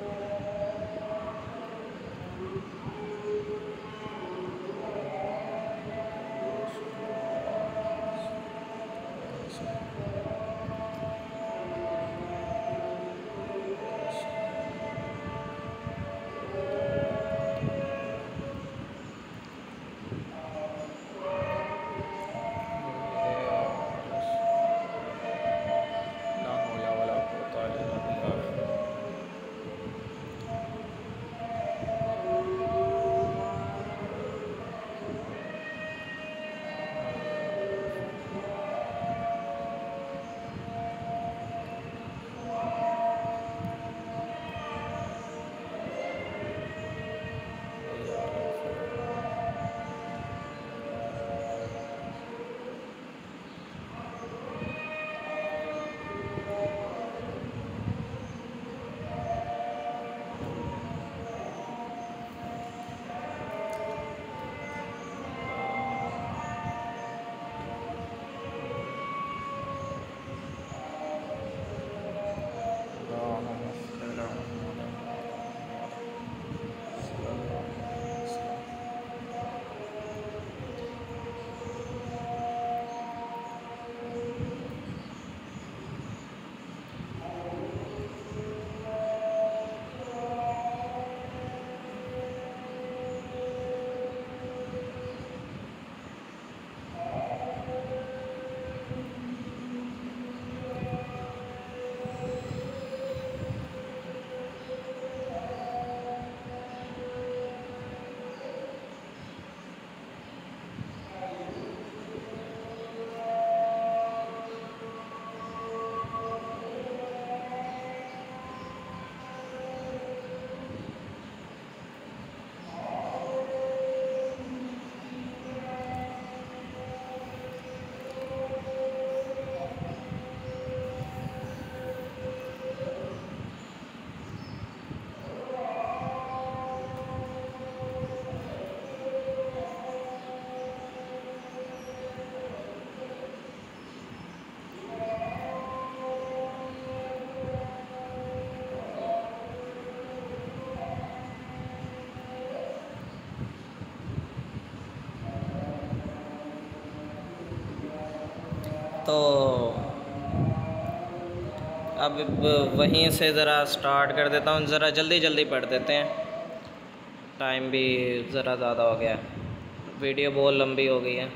तो अब वहीं से ज़रा स्टार्ट कर देता हूँ, ज़रा जल्दी जल्दी पढ़ देते हैं, टाइम भी ज़रा ज़्यादा हो गया, वीडियो बहुत लंबी हो गई है।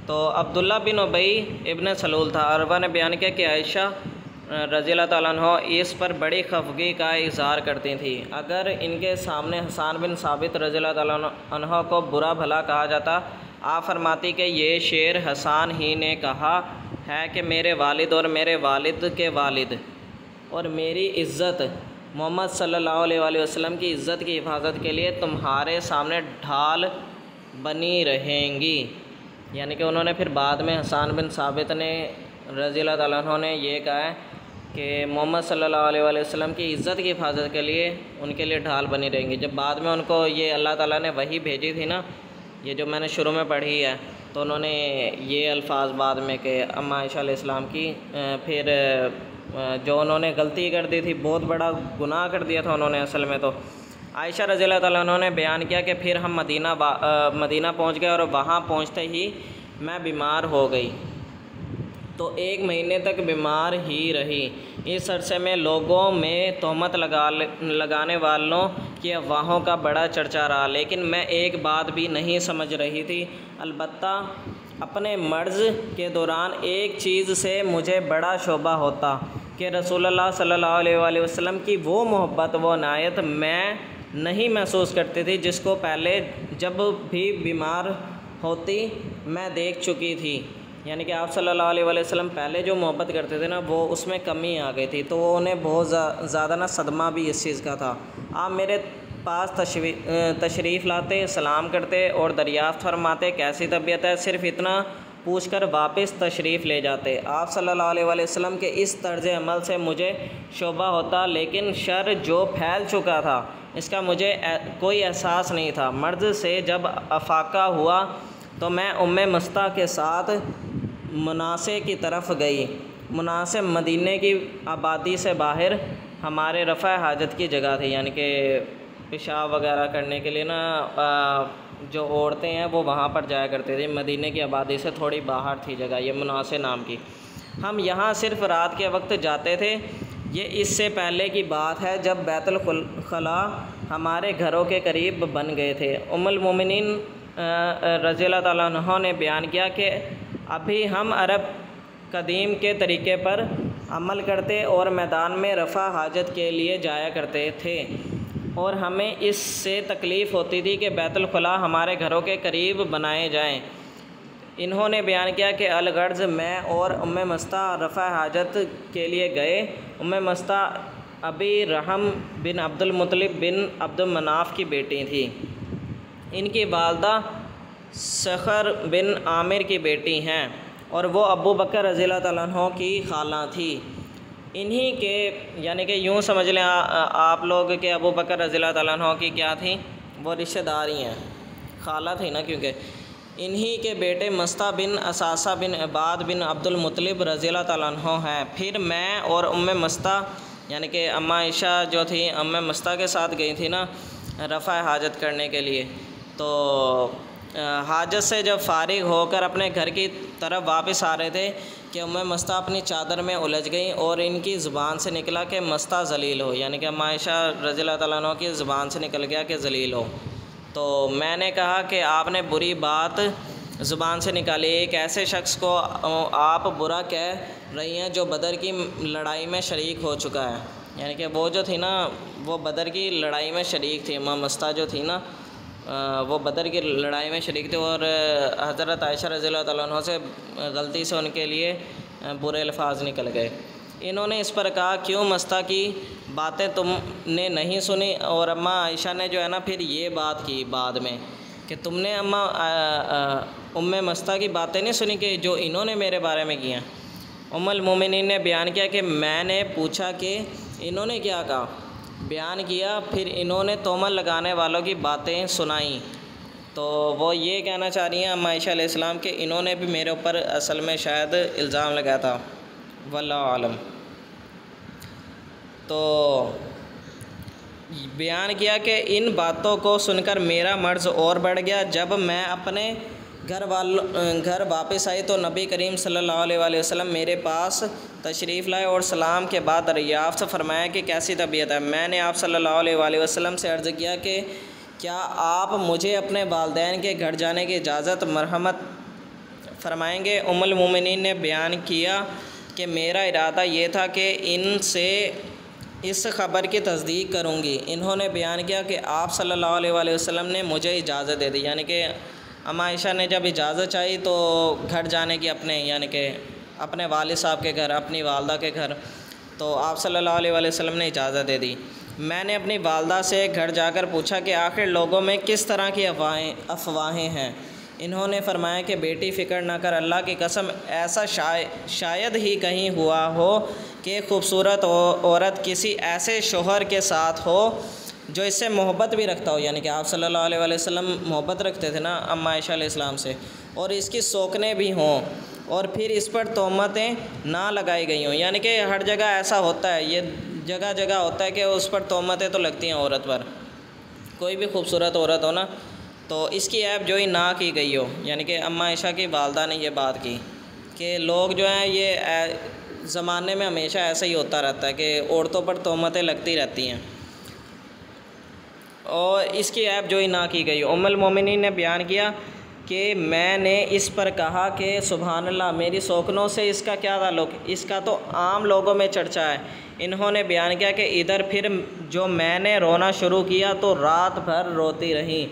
तो अब्दुल्ला बिन उबई इब्न सलूल था। अरवा ने बयान किया कि आयशा रज़ियल्लाहु ताला अन्हा इस पर बड़ी खफगी का इज़हार करती थी। अगर इनके सामने हसन बिन साबित रज़ियल्लाहु ताला अन्हा को बुरा भला कहा जाता, आप फरमाती कि ये शेर हसन ही ने कहा है कि मेरे वालिद और मेरे वालिद के वालिद और मेरी इज़्ज़त मोहम्मद सल्लल्लाहु अलैहि वसल्लम की इज़्ज़त की हिफाजत के लिए तुम्हारे सामने ढाल बनी रहेंगी। यानी कि उन्होंने फिर बाद में हसन बिन साबित ने रज़ियल्लाहु ताला अन्हु ने ये कहा है कि मोहम्मद सल्लल्लाहु अलैहि वसल्लम की इज़्ज़त की हिफाजत के लिए उनके लिए ढाल बनी रहेंगी। जब बाद में उनको ये अल्लाह ताला ने वही भेजी थी ना, ये जो मैंने शुरू में पढ़ी है, तो उन्होंने ये अल्फाज बाद में कि अम्मा आयशा अलैहिस्सलाम की फिर जो उन्होंने गलती कर दी थी, बहुत बड़ा गुनाह कर दिया था उन्होंने असल में। तो आयशा रज़ियल्लाहु ताला अन्हा ने बयान किया कि फिर हम मदीना पहुंच गए और वहां पहुंचते ही मैं बीमार हो गई, तो 1 महीने तक बीमार ही रही। इस अरसे में लोगों में तहमत लगाने वालों की अफवाहों का बड़ा चर्चा रहा, लेकिन मैं एक बात भी नहीं समझ रही थी। अलबत्ता अपने मर्ज़ के दौरान एक चीज़ से मुझे बड़ा शोभा होता कि रसूलुल्लाह सल्लल्लाहु अलैहि वसल्लम की वो मोहब्बत, वो इनायत मैं नहीं महसूस करती थी जिसको पहले जब भी बीमार होती मैं देख चुकी थी। यानी कि आप सल्लल्लाहु अलैहि वसल्लम पहले जो मोहब्बत करते थे ना, वो उसमें कमी आ गई थी, तो वो उन्हें बहुत ज़्यादा ना सदमा भी इस चीज़ का था। आप मेरे पास तशरीफ़ लाते, सलाम करते और दरियाफ़्त फरमाते कैसी तबीयत है, सिर्फ़ इतना पूछकर वापस तशरीफ़ ले जाते। आप सल्लल्लाहु अलैहि वसल्लम के इस तर्ज़ अमल से मुझे शोभा होता, लेकिन शर जो फैल चुका था इसका मुझे कोई एहसास नहीं था। मर्ज़ से जब अफाका हुआ तो मैं उम्मे मस्ता के साथ मुनासे की तरफ गई मुनासिब मदीने की आबादी से बाहर हमारे रफ़ा हाजत की जगह थी, यानी कि पेशाब वगैरह करने के लिए ना जो औरतें हैं वो वहाँ पर जाया करते थे। मदीने की आबादी से थोड़ी बाहर थी जगह, ये मुनासिब नाम की। हम यहाँ सिर्फ़ रात के वक्त जाते थे। ये इससे पहले की बात है जब बैतुल खला हमारे घरों के करीब बन गए थे। उम्मुल मोमिनीन रज़ियल्लाहु ताला अन्हा ने बयान किया कि अभी हम अरब कदीम के तरीक़े पर अमल करते और मैदान में रफ़ा हाजत के लिए जाया करते थे, और हमें इससे तकलीफ़ होती थी कि बैतुल खला हमारे घरों के करीब बनाए जाएं। इन्होंने बयान किया कि अलगर्ज़ मैं और उम्मे मस्ता रफ़ा हाजत के लिए गए। उम्मे मस्ता अबी रहम बिन अब्दुल मुत्तलिब बिन अब्दुल मनाफ़ की बेटी थी। इनकी वालदा सखर बिन आमिर की बेटी हैं और वो अबू बकर रज़ियल्लाहु ताला अन्हु की खाला थी। इन्हीं के यानी कि यूँ समझ लें आप लोग कि अबू बकर रज़ियल्लाहु ताला अन्हु की क्या थी, वो रिश्तेदारी हैं, खाला थी ना, क्योंकि इन्हीं के बेटे मस्ता बिन असासा बिन इबाद बिन अब्दुल मुत्तलिब रज़ियल्लाहु ताला अन्हु हैं। फिर मैं और उम्मे मस्ता यानी कि अम्मा आयशा जो थी उम्मे मस्ता के साथ गई थी ना रफ़ा हाजत करने के लिए। तो हाजत से जब फ़ारिग होकर अपने घर की तरफ वापस आ रहे थे कि उम्मे मस्ता अपनी चादर में उलझ गई और इनकी ज़ुबान से निकला कि मस्ता ज़लील हो, यानी कि अम्मा आयशा रज़ियल्लाहु ताला अन्हा की ज़ुबान से निकल गया कि ज़लील हो। तो मैंने कहा कि आपने बुरी बात ज़ुबान से निकाली, एक ऐसे शख्स को आप बुरा कह रही हैं जो बदर की लड़ाई में शरीक हो चुका है। यानी कि वो जो थी ना वो बदर की लड़ाई में शरीक थी, अम्मा मस्ता जो थी ना वो बदर की लड़ाई में शरीक थे, और हज़रत आयशा रज़ियल्लाहु ताला अन्हा से गलती से उनके लिए बुरे अल्फाज निकल गए। इन्होंने इस पर कहा, क्यों मस्ता की बातें तुमने नहीं सुनी? और अम्मा आयशा ने जो है ना फिर ये बात की बाद में कि तुमने अम्मा उम्मे मस्ता की बातें नहीं सुनी कि जो इन्होंने मेरे बारे में किया। उम्मुल मोमिनीन ने बयान किया कि मैंने पूछा कि इन्होंने क्या कहा, बयान किया, फिर इन्होंने तोहमत लगाने वालों की बातें सुनाई। तो वो ये कहना चाह रही हैं अम्मा आयशा अलैहिस्सलाम कि इन्होंने भी मेरे ऊपर असल में शायद इल्ज़ाम लगाया था, वल्लाहु आलम। तो बयान किया कि इन बातों को सुनकर मेरा मर्ज़ और बढ़ गया। जब मैं अपने घर वापस आई तो नबी करीम सल्लल्लाहु अलैहि वसल्लम मेरे पास तशरीफ़ लाए और सलाम के बाद दरियाफ़्त फरमाया कि कैसी तबीयत है। मैंने आप सल्लल्लाहु अलैहि वसल्लम से अर्ज़ किया कि क्या आप मुझे अपने वालिदैन के घर जाने की इजाज़त मरहमत फरमाएँगे? उम्मुल मोमिनीन ने बयान किया कि मेरा इरादा ये था कि इनसे इस ख़बर की तस्दीक करूँगी। इन्होंने बयान किया कि आप सल्लल्लाहु अलैहि वसल्लम ने मुझे इजाज़त दे दी, यानी कि अम्मा आयशा ने जब इजाज़त चाहिए तो घर जाने की अपने यानी कि अपने वालिद साहब के घर, अपनी वालदा के घर, तो आप सल्लल्लाहु अलैहि वसल्लम ने इजाज़त दे दी। मैंने अपनी वालदा से घर जाकर पूछा कि आखिर लोगों में किस तरह की अफवाहें हैं। इन्होंने फरमाया कि बेटी फ़िक्र ना कर, अल्लाह की कसम ऐसा शायद ही कहीं हुआ हो कि खूबसूरत औरत किसी ऐसे शोहर के साथ हो जो इससे मोहब्बत भी रखता हो, यानी कि आप सल्लल्लाहु अलैहि वसल्लम मोहब्बत रखते थे ना अम्मा आयशा अलैहिस्सलाम से, और इसकी शौक़ने भी हों और फिर इस पर तोहमतें ना लगाई गई हों। यानी कि हर जगह ऐसा होता है, ये जगह जगह होता है कि उस पर तोहमतें तो लगती हैं औरत पर, कोई भी खूबसूरत औरत हो ना तो इसकी ऐब जोई ना की गई हो। यानी कि अम्मा आयशा की वालदा ने ये बात की कि लोग जो हैं ये ज़माने में हमेशा ऐसा ही होता रहता है कि औरतों पर तोहमतें लगती रहती हैं और इसकी ऐब जोई ना की गई। उम्मुल मोमिनीन ने बयान किया कि मैंने इस पर कहा कि सुभान अल्लाह, मेरी शौक़नों से इसका क्या ताल्लुक़, इसका तो आम लोगों में चर्चा है। इन्होंने बयान किया कि इधर फिर जो मैंने रोना शुरू किया तो रात भर रोती रही।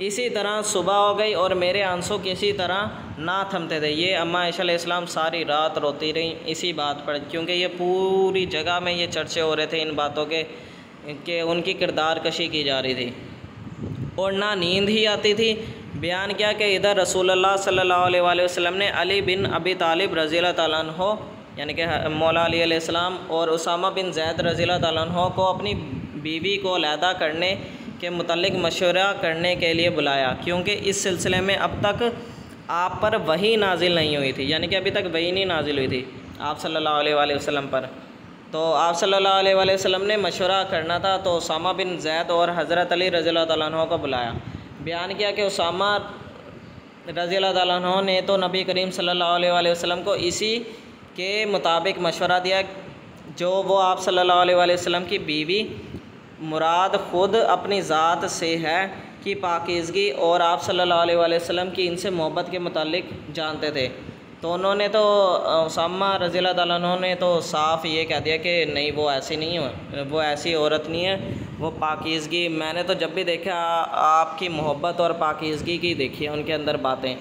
इसी तरह सुबह हो गई और मेरे आंसू किसी तरह ना थमते थे। ये अम्मा आयशा अलैहिस्सलाम सारी रात रोती रही इसी बात पर, क्योंकि ये पूरी जगह में ये चर्चे हो रहे थे इन बातों के कि उनकी किरदार कशी की जा रही थी और ना नींद ही आती थी। बयान किया कि इधर रसूलुल्लाह सल्लल्लाहु अलैहि वसल्लम ने अली बिन अबी तालिब रज़ियल्लाहु ताला अन्हु यानी कि मौला अली अलैहिस्सलाम और उसामा बिन ज़ैद रज़ियल्लाहु ताला अन्हु को अपनी बीवी को अलहदा करने के मुतल्लिक़ मशवरा करने के लिए बुलाया, क्योंकि इस सिलसिले में अब तक आप पर वही नाजिल नहीं हुई थी, यानी कि अभी तक वही नहीं नाजिल हुई थी। आप सल्लल्लाहु अलैहि वसल्लम पर। तो आप सल्लल्लाहु अलैहि वसल्लम ने मशवरा करना था, तो उसामा बिन ज़ैद और हज़रत अली रज़ियल्लाहु तआला अन्हु को बुलाया। बयान किया कि उसामा रज़ियल्लाहु तआला अन्हु ने तो नबी करीम सल्लल्लाहु अलैहि वसल्लम को इसी के मुताबिक मशवरा दिया जो वो आप सल्लल्लाहु अलैहि वसल्लम की बीवी मुराद ख़ुद अपनी ज़ात से है कि पाकीज़गी और आप सल्लल्लाहु अलैहि वसल्लम की इनसे मोहब्बत के मुतालिक जानते थे। तो उन्होंने तो उसामा रज़ियल्लाहु तआला अन्हु ने तो साफ़ ये कह दिया कि नहीं, वो ऐसी नहीं है, वो ऐसी औरत नहीं है, वो पाकीज़गी, मैंने तो जब भी देखा आपकी मोहब्बत और पाकीज़गी की देखी है उनके अंदर बातें।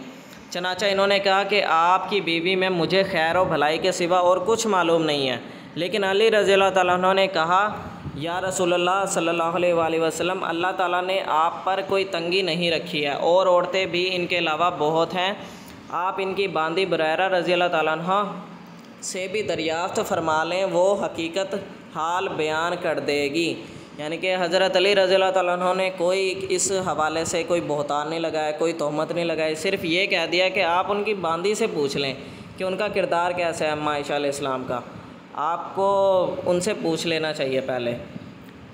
चनाचा इन्होंने कहा कि आपकी बीवी में मुझे खैर और भलाई के सिवा और कुछ मालूम नहीं है। लेकिन अली रज़ियल्लाहु तआला अन्हु ने कहा, या रसूलुल्लाह सल्लल्लाहु अलैहि वसल्लम, अल्लाह ताला ने आप पर कोई तंगी नहीं रखी है और औरतें भी इनके अलावा बहुत हैं। आप इनकी बांदी बुरैरा रज़ियल्लाहु तआला अन्हा से भी दरियाफ़्त फरमा लें, वो हकीकत हाल बयान कर देगी। यानी कि हज़रत अली रज़ियल्लाहु तआला अन्हु ने कोई इस हवाले से कोई बहतान नहीं लगाया, कोई तोहमत नहीं लगाई, सिर्फ़ ये कह दिया कि आप उनकी बांदी से पूछ लें कि उनका किरदार कैसा है अम्मा आयशा अलैहिस्सलाम का, आपको उनसे पूछ लेना चाहिए पहले।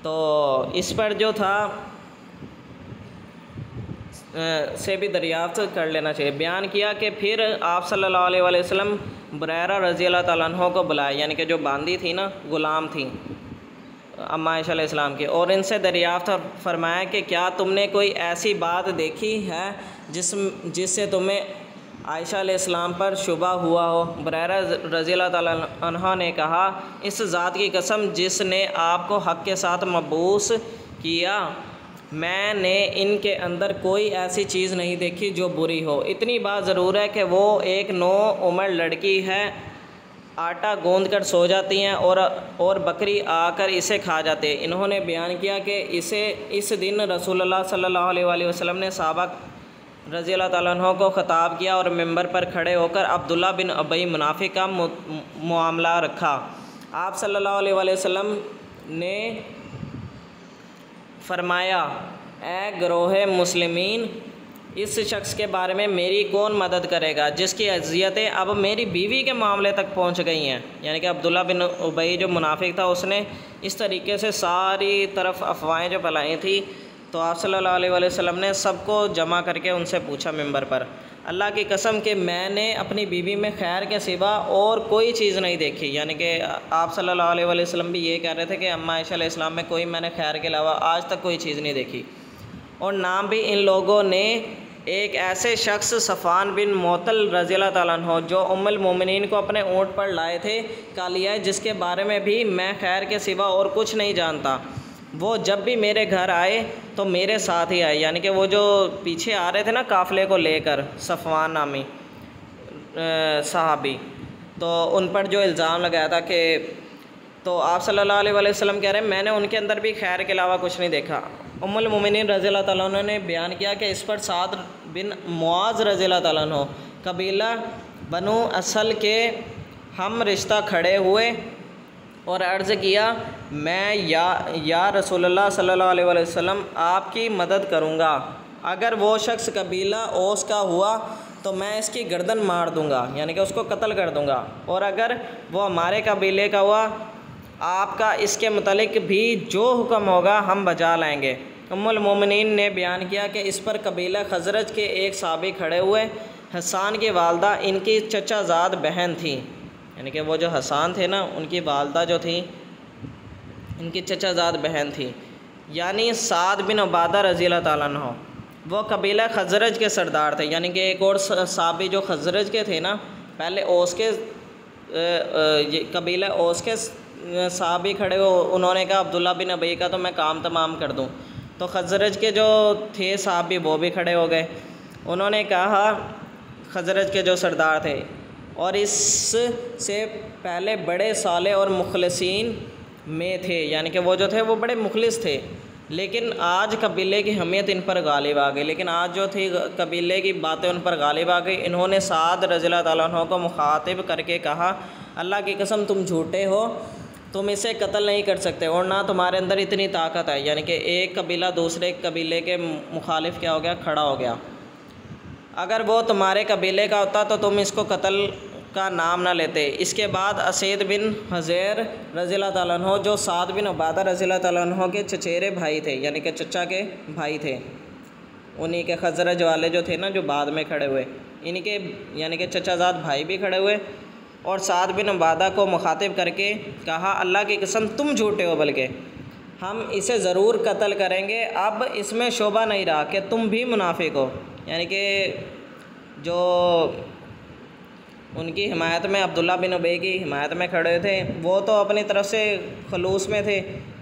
तो इस पर जो था से भी दरियाफ़्त कर लेना चाहिए। बयान किया कि फिर आप सल्लल्लाहु अलैहि वसल्लम बुरैरा रज़ियल्लाहु तआला अन्हु को बुलाए, यानी कि जो बांदी थी ना, ग़ुलाम थी अम्मा आयशा अलैहिस्सलाम की, और इनसे दरियाफ़्त फरमाया कि क्या तुमने कोई ऐसी बात देखी है जिससे तुम्हें आयशा अलैहिस्सलाम पर शुबा हुआ हो। बुरैरा रज़ियल्लाहु तआला अन्हा ने कहा, इस ज़ात की कसम जिसने आपको हक़ के साथ मबूस किया, मैंने इनके अंदर कोई ऐसी चीज़ नहीं देखी जो बुरी हो। इतनी बात ज़रूर है कि वो एक नौ उम्र लड़की है, आटा गूंद कर सो जाती हैं और बकरी आकर इसे खा जाते हैं। इन्होंने बयान किया कि इस दिन रसूलुल्लाह सल्लल्लाहु अलैहि वसल्लम ने सहाबा रज़ियल्लाहु तआला अन्हु को ख़िताब किया और मिंबर पर खड़े होकर अब्दुल्ला बिन उबई मुनाफिक का मामला रखा। आप सल्लल्लाहु अलैहि वसल्लम ने फरमाया, ए गिरोहे मुस्लिमीन, इस शख्स के बारे में मेरी कौन मदद करेगा जिसकी अज़ियतें अब मेरी बीवी के मामले तक पहुंच गई हैं। यानी कि अब्दुल्ला बिन उबई जो मुनाफिक था, उसने इस तरीके से सारी तरफ अफवाहें जो फैलाई थी। तो आप सल्लल्लाहु अलैहि वसल्लम ने सबको जमा करके उनसे पूछा मिंबर पर, अल्लाह की कसम कि मैंने अपनी बीवी में खैर के सिवा और कोई चीज़ नहीं देखी। यानी कि आप सल्लल्लाहु अलैहि वसल्लम भी ये कह रहे थे कि अम्मा आयशा अलैहिस्सलाम में कोई मैंने खैर के अलावा आज तक कोई चीज़ नहीं देखी। और नाम भी इन लोगों ने एक ऐसे शख्स सफ़ान बिन मोतल रज़ियल्लाहु तआला अन्हु जो उम्मुल मोमिनीन को अपने ऊँट पर लाए थे का लिया है, जिसके बारे में भी मैं खैर के सिवा और कुछ नहीं जानता। वो जब भी मेरे घर आए तो मेरे साथ ही आए। यानी कि वो जो पीछे आ रहे थे ना काफ़िले को लेकर, सफ़वान नामी सहाबी, तो उन पर जो इल्ज़ाम लगाया था कि, तो आप सल्लल्लाहु अलैहि वसल्लम कह रहे हैं मैंने उनके अंदर भी खैर के अलावा कुछ नहीं देखा। उम्मुल मोमिनीन रज़ियल्लाहु तआला अन्हा ने बयान किया कि इस पर साद बिन मुआज़ रज़ियल्लाहु तआला अन्हु कबीला बनु असल के हम रिश्ता खड़े हुए और अर्ज़ किया, मैं या रसूलुल्लाह सल्लल्लाहु अलैहि वसल्लम आपकी मदद करूँगा। अगर वो शख्स कबीला ओस का हुआ तो मैं इसकी गर्दन मार दूँगा, यानी कि उसको कत्ल कर दूँगा, और अगर वो हमारे कबीले का हुआ आपका इसके मुतालिक भी जो हुक्म होगा हम बजा लाएंगे। उम्मुल मोमिनीन ने बयान किया कि इस पर कबीला खजरज के एक साहबी खड़े हुए। हसन की वालदा इनकी चचाजाद बहन थी, यानी कि वो जो हसन थे ना, उनकी वालदा जो थी इनकी चचाजाद बहन थी, यानी साद बिन उबादा रज़ियल्लाहु तआला अन्हु, वो कबीला खजरज के सरदार थे। यानी कि एक और साहबी जो खजरज के थे ना, पहले ओस के कबीला ओस के साहबी खड़े हो, उन्होंने कहा अब्दुल्ला बिन उबई का तो मैं काम तमाम कर दूं। तो खजरज के जो थे साहबी वो भी खड़े हो गए। उन्होंने कहा, खजरज के जो सरदार थे, और इससे पहले बड़े साले और मुखलसीन में थे, यानी कि वो जो थे वो बड़े मुखलिस थे, लेकिन आज कबीले की हमियत इन पर गालिब आ गई। लेकिन आज जो थी कबीले की बातें उन पर गालिब आ गई। इन्होंने साद रज़ियल्लाहु तआला अन्हु को मुखातिब करके कहा, अल्लाह की कसम तुम झूठे हो, तुम इसे कत्ल नहीं कर सकते और ना तुम्हारे अंदर इतनी ताकत है। यानी कि एक कबीला दूसरे कबीले के मुखालिफ क्या हो गया, खड़ा हो गया। अगर वो तुम्हारे कबीले का होता तो तुम इसको कत्ल का नाम ना लेते। इसके बाद असैद बिन हज़ैर रज़ियल्लाहु ताला अन्हु, जो साद बिन उबादा रज़ियल्लाहु ताला अन्हु के चचेरे भाई थे, यानी कि चचा के भाई थे, उन्हीं के खजरज वाले जो थे ना, जो बाद में खड़े हुए, इन्हीं के यानी कि चचाजाद भाई भी खड़े हुए और साद बिन उबादा को मुखातिब करके कहा, अल्लाह की कसम तुम झूठे हो, बल्कि हम इसे ज़रूर कत्ल करेंगे। अब इसमें शोभा नहीं रहा कि तुम भी मुनाफिक हो। यानी कि जो उनकी हिमायत में, अब्दुल्ला बिन उबई की हिमायत में खड़े थे, वो तो अपनी तरफ से खलूस में थे,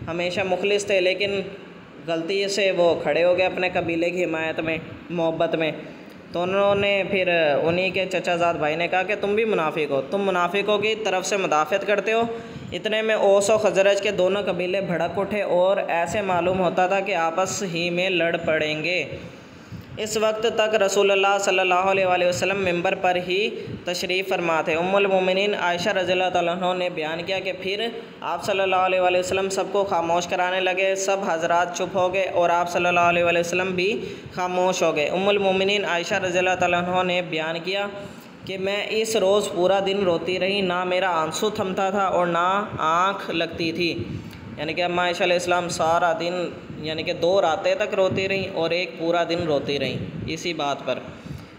हमेशा मुखलिस थे, लेकिन गलती से वो खड़े हो गए अपने कबीले की हिमायत में, मोहब्बत में। तो उन्होंने फिर उन्हीं के चचाजाद भाई ने कहा कि तुम भी मुनाफिक हो, तुम मुनाफिकों की तरफ से मुदाफ़त करते हो। इतने में औस और खजरज के दोनों कबीले भड़क उठे और ऐसे मालूम होता था कि आपस ही में लड़ पड़ेंगे। इस वक्त तक रसूलुल्लाह सल्लल्लाहु अलैहि वसल्लम मिंबर पर ही तशरीफ़ फरमा थे। उम्मुल मोमिनीन आयशा रज़ियल्लाहु ताला अन्हा ने बयान किया कि फिर आप सल्लल्लाहु अलैहि वसल्लम सबको खामोश कराने लगे, सब हजरात चुप हो गए और आप सल्लल्लाहु अलैहि वसल्लम भी खामोश हो गए। उम्मुल मोमिनीन आयशा रज़ियल्लाहु ताला अन्हा ने बयान किया कि मैं इस रोज़ पूरा दिन रोती रही, ना मेरा आंसू थमता था और ना आँख लगती थी। यानी कि अम्मा आयशा अलैहिस्सलाम सारा दिन, यानी कि 2 रातें तक रोती रहीं और एक पूरा दिन रोती रहीं। इसी बात पर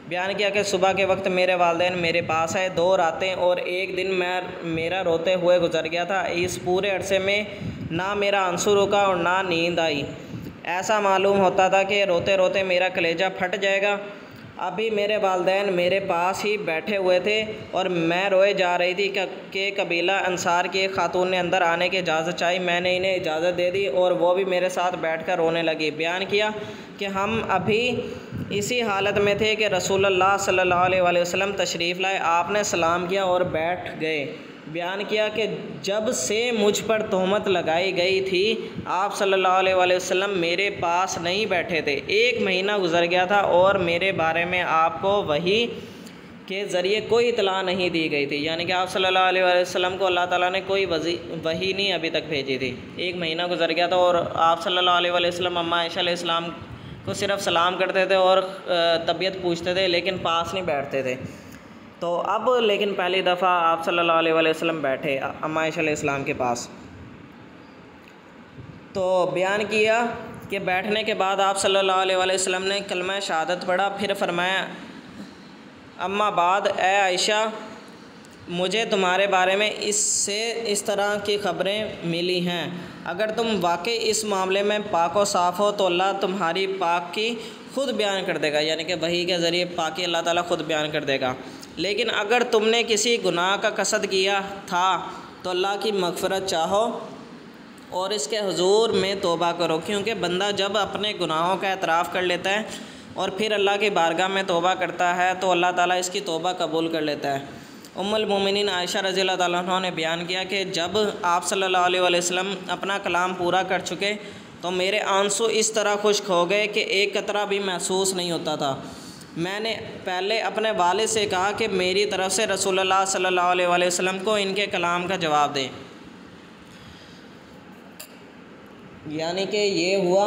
बयान किया कि सुबह के वक्त मेरे वालिदैन मेरे पास आए, 2 रातें और एक दिन मेरा रोते हुए गुजर गया था। इस पूरे अरसे में ना मेरा आंसू रुका और ना नींद आई। ऐसा मालूम होता था कि रोते रोते मेरा कलेजा फट जाएगा। अभी मेरे वालिदैन मेरे पास ही बैठे हुए थे और मैं रोए जा रही थी कि कबीला अंसार की एक खातून ने अंदर आने की इजाज़त चाही। मैंने इन्हें इजाज़त दे दी और वो भी मेरे साथ बैठकर रोने लगी। बयान किया कि हम अभी इसी हालत में थे कि रसूलुल्लाह सल्लल्लाहु अलैहि वसल्लम तशरीफ़ लाए, आपने सलाम किया और बैठ गए। बयान किया कि जब से मुझ पर तोहमत लगाई गई थी, आप सल्लल्लाहु अलैहि वसल्लम मेरे पास नहीं बैठे थे। 1 महीना गुजर गया था और मेरे बारे में आपको वही के ज़रिए कोई इतला नहीं दी गई थी। यानी कि आप सल्लल्लाहु अलैहि वसल्लम को अल्लाह ताला ने कोई वही नहीं अभी तक भेजी थी। 1 महीना गुजर गया था और आप सल्लल्लाहु अलैहि वसल्लम अम्मा आयशा अलैहिस्सलाम को सिर्फ़ सलाम करते थे और तबीयत पूछते थे, लेकिन पास नहीं बैठते थे। तो अब लेकिन पहली दफ़ा आप सल्लल्लाहु अलैहि वसल्लम बैठे अम्मा आयशा अलैहिस्सलाम के पास। तो बयान किया कि बैठने के बाद आप सल्लल्लाहु अलैहि वसल्लम ने कलमा शहादत पढ़ा, फिर फरमाया, अम्मा बाद ए आयशा, मुझे तुम्हारे बारे में इस तरह की ख़बरें मिली हैं। अगर तुम वाकई इस मामले में पाक व साफ़ हो तो अल्लाह तुम्हारी पाकी ख़ुद बयान कर देगा। यानी कि वही के ज़रिए पाकी अल्लाह ताला ख़ुद बयान कर देगा। लेकिन अगर तुमने किसी गुनाह का कसद किया था तो अल्लाह की मग़फ़िरत चाहो और इसके हुज़ूर में तौबा करो, क्योंकि बंदा जब अपने गुनाहों का एतराफ़ कर लेता है और फिर अल्लाह की बारगाह में तौबा करता है तो अल्लाह ताला इसकी तौबा कबूल कर लेता है। उम्मुल मोमिनीन आयशा रज़ियल्लाहु ताला अन्हा ने बयान किया कि जब आप सल्लल्लाहु अलैहि वसल्लम अपना कलाम पूरा कर चुके तो मेरे आंसू इस तरह खुश्क हो गए कि एक कतरा भी महसूस नहीं होता था। मैंने पहले अपने वालिद से कहा कि मेरी तरफ़ से रसूलुल्लाह सल्लल्लाहु अलैहि वसल्लम को इनके कलाम का जवाब दें। यानी कि ये हुआ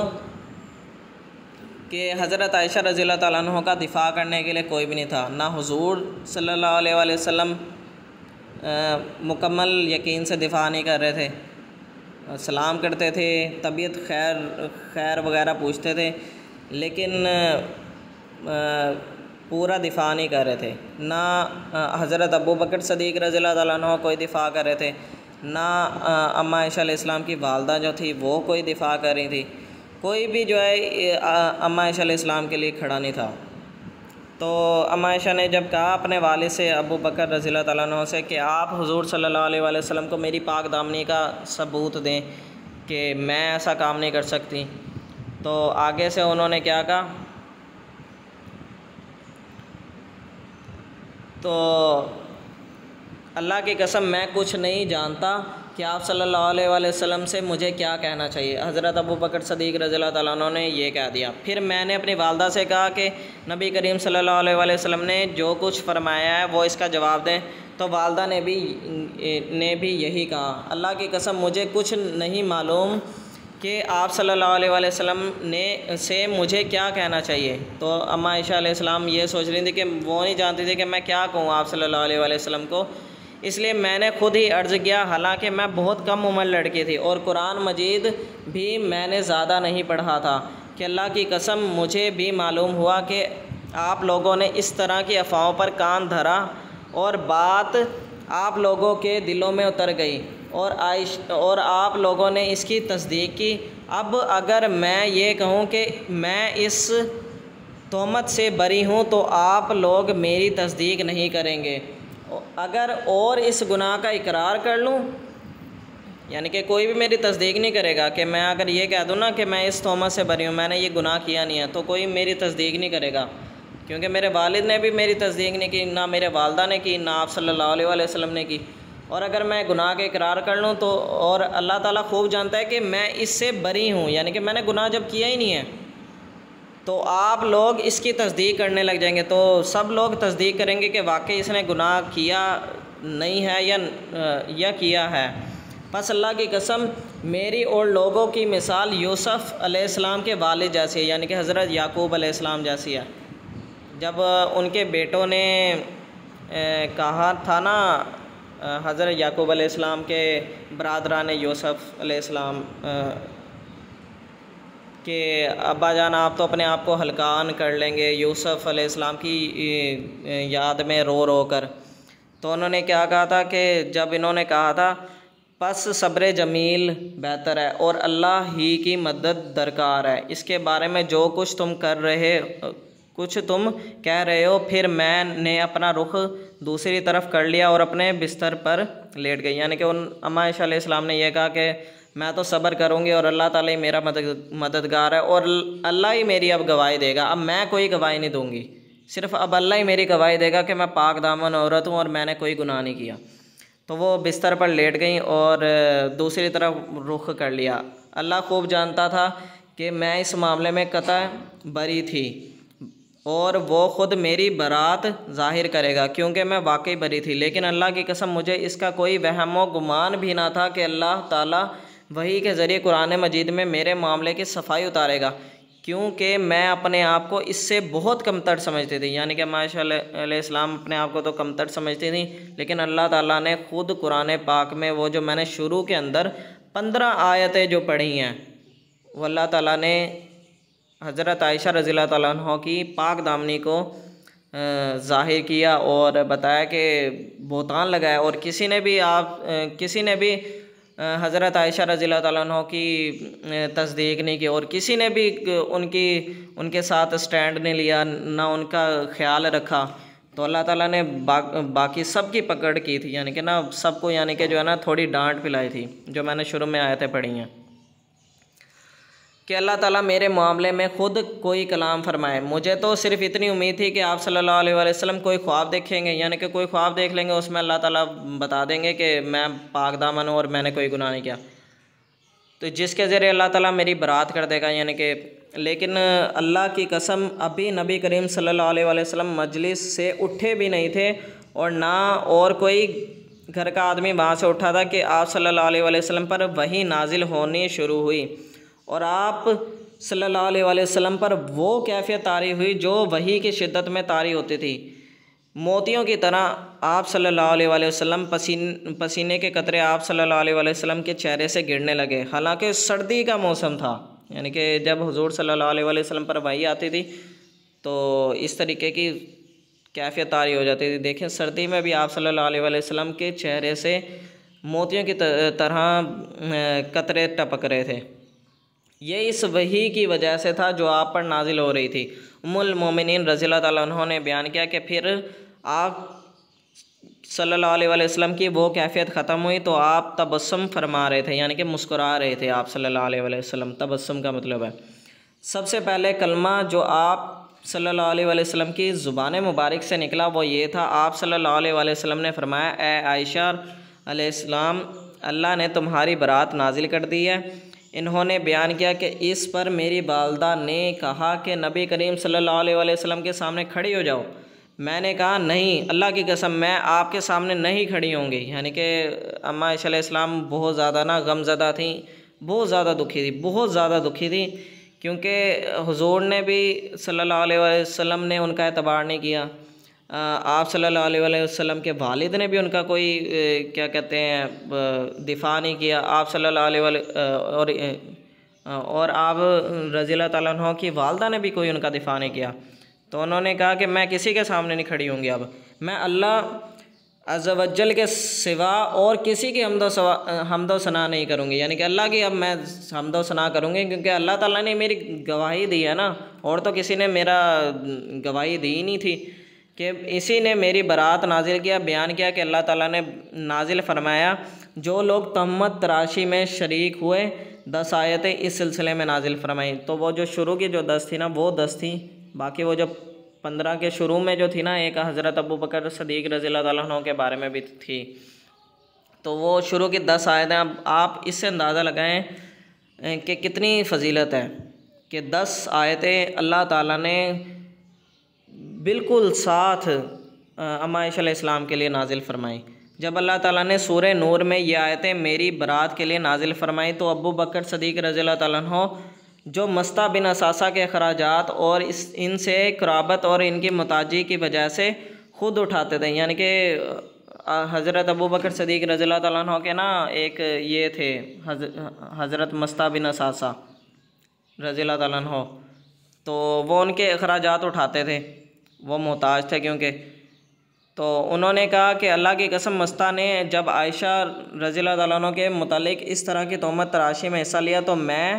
कि हज़रत आयशा रज़ियल्लाहु ताला अन्हा का दिफ़ा करने के लिए कोई भी नहीं था, ना हुज़ूर सल्लल्लाहु अलैहि वसल्लम मुकम्मल यकीन से दिफ़ा नहीं कर रहे थे, सलाम करते थे, तबीयत खैर वगैरह पूछते थे, लेकिन पूरा दिफ़ा नहीं कर रहे थे। ना हज़रत अबू बकर सदीक़ रज़ियल्लाहु ताला अन्हु कोई दिफ़ा कर रहे थे, ना अम्मा आयशा अलैहिस्सलाम की वालदा जो थी वो कोई दिफ़ा कर रही थी। कोई भी जो है अम्मा आयशा अलैहिस्सलाम के लिए खड़ा नहीं था। तो अम्मा आयशा ने जब कहा अपने वालिद से अबू बकर रज़ियल्लाहु ताला अन्हु से कि आप हुज़ूर सल्लल्लाहु अलैहि वसल्लम को मेरी पाक दामनी का सबूत दें कि मैं ऐसा काम नहीं कर सकती, तो आगे से उन्होंने क्या कहा, तो अल्लाह की कसम मैं कुछ नहीं जानता कि आप सल्लल्लाहु अलैहि वसल्लम से मुझे क्या कहना चाहिए। हज़रत अबू बकर सदीक़ रज़ियल्लाहु ताला अन्हु ने ये कह दिया। फिर मैंने अपनी वालदा से कहा कि नबी करीम सल्लल्लाहु अलैहि वसल्लम ने जो कुछ फरमाया है वो इसका जवाब दें। तो वालदा ने भी यही कहा, अल्लाह की कसम मुझे कुछ नहीं मालूम कि आप सल्लल्लाहु अलैहि वसल्लम ने से मुझे क्या कहना चाहिए। तो अम्मा आयशा अलैहिस्सलाम ये सोच रही थी कि वो नहीं जानती थी कि मैं क्या कहूँ आप सल्लल्लाहु अलैहि वसल्लम को, इसलिए मैंने खुद ही अर्ज़ किया, हालांकि मैं बहुत कम उम्र लड़की थी और कुरान मजीद भी मैंने ज़्यादा नहीं पढ़ा था, कि अल्लाह की कसम मुझे भी मालूम हुआ कि आप लोगों ने इस तरह की अफवाहों पर कान धरा और बात आप लोगों के दिलों में उतर गई और आप लोगों ने इसकी तस्दीक की। अब अगर मैं ये कहूँ कि मैं इस तोहमत से बरी हूँ तो आप लोग मेरी तस्दीक नहीं करेंगे। अगर और इस गुनाह का इकरार कर लूँ, यानी कि कोई भी मेरी तस्दीक नहीं करेगा, कि मैं अगर ये कह दूँ ना कि मैं इस तोहमत से बरी हूँ, मैंने ये गुनाह किया नहीं है, तो कोई मेरी तस्दीक नहीं करेगा, क्योंकि मेरे वालिद ने भी मेरी तस्दीक नहीं की, ना मेरे वालदा ने की, ना आप सल्लल्लाहु अलैहि वसल्लम ने की। और अगर मैं गुनाह के इकरार कर लूँ तो, और अल्लाह ताला खूब जानता है कि मैं इससे बरी हूँ, यानी कि मैंने गुनाह जब किया ही नहीं है, तो आप लोग इसकी तस्दीक करने लग जाएंगे। तो सब लोग तस्दीक करेंगे कि वाकई इसने गुनाह किया नहीं है या किया है। बस अल्लाह की कसम मेरी और लोगों की मिसाल यूसुफ अलैहिस्सलाम के वालिद जैसी है, यानी कि हज़रत याकूब अलैहिस्सलाम जैसी है। जब उनके बेटों ने कहा था ना, हज़रत याकूब अलैहिस्सलाम के बरादरान यूसुफ अलैहिस्सलाम कि अब्बा जान आप तो अपने आप को हल्कान कर लेंगे यूसुफ अलैहिस्सलाम की याद में रो रो कर, तो उन्होंने क्या कहा था कि जब इन्होंने कहा था बस सब्र जमील बेहतर है और अल्लाह ही की मदद दरकार है, इसके बारे में जो कुछ तुम कह रहे हो, फिर मैंने अपना रुख दूसरी तरफ कर लिया और अपने बिस्तर पर लेट गई। यानी कि उन अम्मा आयशा अलैहिस्सलाम ने यह कहा कि मैं तो सब्र करूँगी और अल्लाह ताला ही मेरा मददगार है और अल्लाह ही मेरी अब गवाही देगा, अब मैं कोई गवाही नहीं दूँगी, सिर्फ अब अल्लाह ही मेरी गवाही देगा कि मैं पाक दामन औरत हूँ और मैंने कोई गुनाह नहीं किया। तो वो बिस्तर पर लेट गई और दूसरी तरफ रुख कर लिया। अल्लाह खूब जानता था कि मैं इस मामले में कतई बरी थी और वो ख़ुद मेरी बरात ज़ाहिर करेगा, क्योंकि मैं वाकई बरी थी। लेकिन अल्लाह की कसम मुझे इसका कोई वहम व गुमान भी ना था कि अल्लाह ताला वही के ज़रिए कुरान मजीद में मेरे मामले की सफाई उतारेगा, क्योंकि मैं अपने आप को इससे बहुत कमतर समझती थी। यानी कि आयशा अलैहिस्सलाम अपने आप को तो कमतर समझती थी, लेकिन अल्लाह ताला ने ख़ुद कुरान पाक में वो जो मैंने शुरू के अंदर 15 आयतें जो पढ़ी हैं, वो अल्लाह ताला ने हज़रत आयशा रज़ियल्लाहु ताला अन्हा की पाक दामनी को ज़ाहिर किया और बताया कि बोहतान लगाया और किसी ने भी हज़रत आयशा रज़ियल्लाहु ताला अन्हा की तस्दीक नहीं की और किसी ने भी उनके साथ स्टैंड नहीं लिया, ना उनका ख्याल रखा। तो अल्लाह ताला ने बाकी सब की पकड़ की थी, यानी कि ना सबको, यानी कि जो है ना थोड़ी डांट पिलाई थी, जो मैंने शुरू में आयतें पढ़ी हैं कि अल्लाह ताला मेरे मामले में ख़ुद कोई कलाम फरमाए। मुझे तो सिर्फ़ इतनी उम्मीद थी कि आप सल्लल्लाहु अलैहि वसल्लम कोई ख्वाब देखेंगे, यानी कि कोई ख्वाब देख लेंगे, उसमें अल्लाह ताला बता देंगे कि मैं पाक दामन हूँ और मैंने कोई गुनाह नहीं किया, तो जिसके ज़रिए अल्लाह ताला मेरी बरात कर देगा, यानी कि। लेकिन अल्लाह की कसम अभी नबी करीम सल्लल्लाहु अलैहि वसल्लम मजलिस से उठे भी नहीं थे और ना और कोई घर का आदमी वहाँ से उठा था कि आप सल्लल्लाहु अलैहि वसल्लम पर वही नाजिल होनी शुरू हुई और आप सल्लल्लाहु अलैहि वसल्लम पर वो कैफियत तारी हुई जो वही की शिद्दत में तारी होती थी। मोतियों की तरह आप सल्लल्लाहु अलैहि वसल्लम पसीने के कतरे आप सल्लल्लाहु अलैहि वसल्लम के चेहरे से गिरने लगे, हालांकि सर्दी का मौसम था, यानी कि जब हुजूर सल्लल्लाहु अलैहि वसल्लम पर वही आती थी तो इस तरीके की कैफियत तारी हो जाती थी। देखें, सर्दी में भी आप सल्लल्लाहु अलैहि वसल्लम के चेहरे से मोतियों की तरह कतरे टपक रहे थे। ये इस वही की वजह से था जो आप पर नाजिल हो रही थी। उम्मुल मोमिनीन रज़ियल्लाहु ताला अन्हा ने बयान किया कि फिर आप सल्लल्लाहु अलैहि वसल्लम की वो कैफियत ख़त्म हुई तो आप तबस्सुम फरमा रहे थे, यानी कि मुस्कुरा रहे थे आप सल्लल्लाहु अलैहि वसल्लम। तबस्सुम का मतलब है सबसे पहले कलमा जो आप सल्लल्लाहु अलैहि वसल्लम की ज़ुबान मुबारक से निकला वो ये था, आप सल्लल्लाहु अलैहि वसल्लम ने फरमाया, ए आयशा अलैहिस्सलाम, अल्लाह ने तुम्हारी बरात नाजिल कर दी है। इन्होंने बयान किया कि इस पर मेरी वालदा ने कहा कि नबी करीम सल्लल्लाहु अलैहि वसल्लम के सामने खड़ी हो जाओ। मैंने कहा नहीं, अल्लाह की कसम मैं आपके सामने नहीं खड़ी होंगी। यानी कि अम्मा आयशा अलैहिस्सलाम बहुत ज़्यादा ना गमज़दा थी, बहुत ज़्यादा दुखी थी, बहुत ज़्यादा दुखी थी, क्योंकि हुजूर ने भी सल्लल्लाहु अलैहि वसल्लम ने उनका एतबार नहीं किया। आप सल्लल्लाहु अलैहि वसल्लम के वालिद ने भी उनका कोई क्या कहते हैं दिफा नहीं किया। आप सल्लल्लाहु अलैहि और आप रज़ियल्लाहु ताला अन्हा की वालदा ने भी कोई उनका दिफा नहीं किया। तो उन्होंने कहा कि मैं किसी के सामने नहीं खड़ी होंगी, अब मैं अल्लाह अज़्ज़ व जल के सिवा और किसी की हम्दो सना नहीं करूँगी, यानी कि अल्लाह की अब मैं हम्दो सना करूँगी, क्योंकि अल्लाह ताला ने मेरी गवाही दी है ना, और तो किसी ने मेरा गवाही दी ही नहीं थी। कि इसी ने मेरी बरात नाजिल किया, बयान किया कि अल्लाह ताला ने नाजिल फरमाया जो लोग तहमत तराशी में शरीक हुए 10 आयतें इस सिलसिले में नाजिल फरमाई। तो वो जो शुरू की जो 10 थी ना, वो 10 थी। बाकी वो जो 15 के शुरू में जो थी ना, एक हज़रत अबू बकर सदीक़ रज़ियल्लाहु ताला अन्हु के बारे में भी थी। तो वो शुरू की 10 आयतें, अब आप इससे अंदाज़ा लगाएं कि कितनी फ़जीलत है कि 10 आयतें अल्लाह ताला ने बिल्कुल साथ अम्मा आयशा अलैहिस्सलाम के लिए नाजिल फरमाई। जब अल्लाह ताला ने सूरह नूर में ये आयतें मेरी बरात के लिए नाजिल फरमाई, तो अबू बकर सदीक़ रज़ियल्लाहु ताला अन्हु जो मस्ता बिन असासा के अखराजात और इनसे क़राबत और इनकी मुताजी की वजह से ख़ुद उठाते थे, यानी कि हज़रत अबू बकर सदीक़ रज़ियल्लाहु ताला अन्हु के ना एक ये थे हज़रत मस्ता बिन असासा रज़ियल्लाहु ताला अन्हु, तो वो उनके अखराजात उठाते थे, वो मोहताज थे क्योंकि। तो उन्होंने कहा कि अल्लाह की कसम, मस्ता ने जब आयशा रज़ियल्लाहु ताला अन्हा के मुतालिक इस तरह की तोहमत तराशी में हिस्सा लिया, तो मैं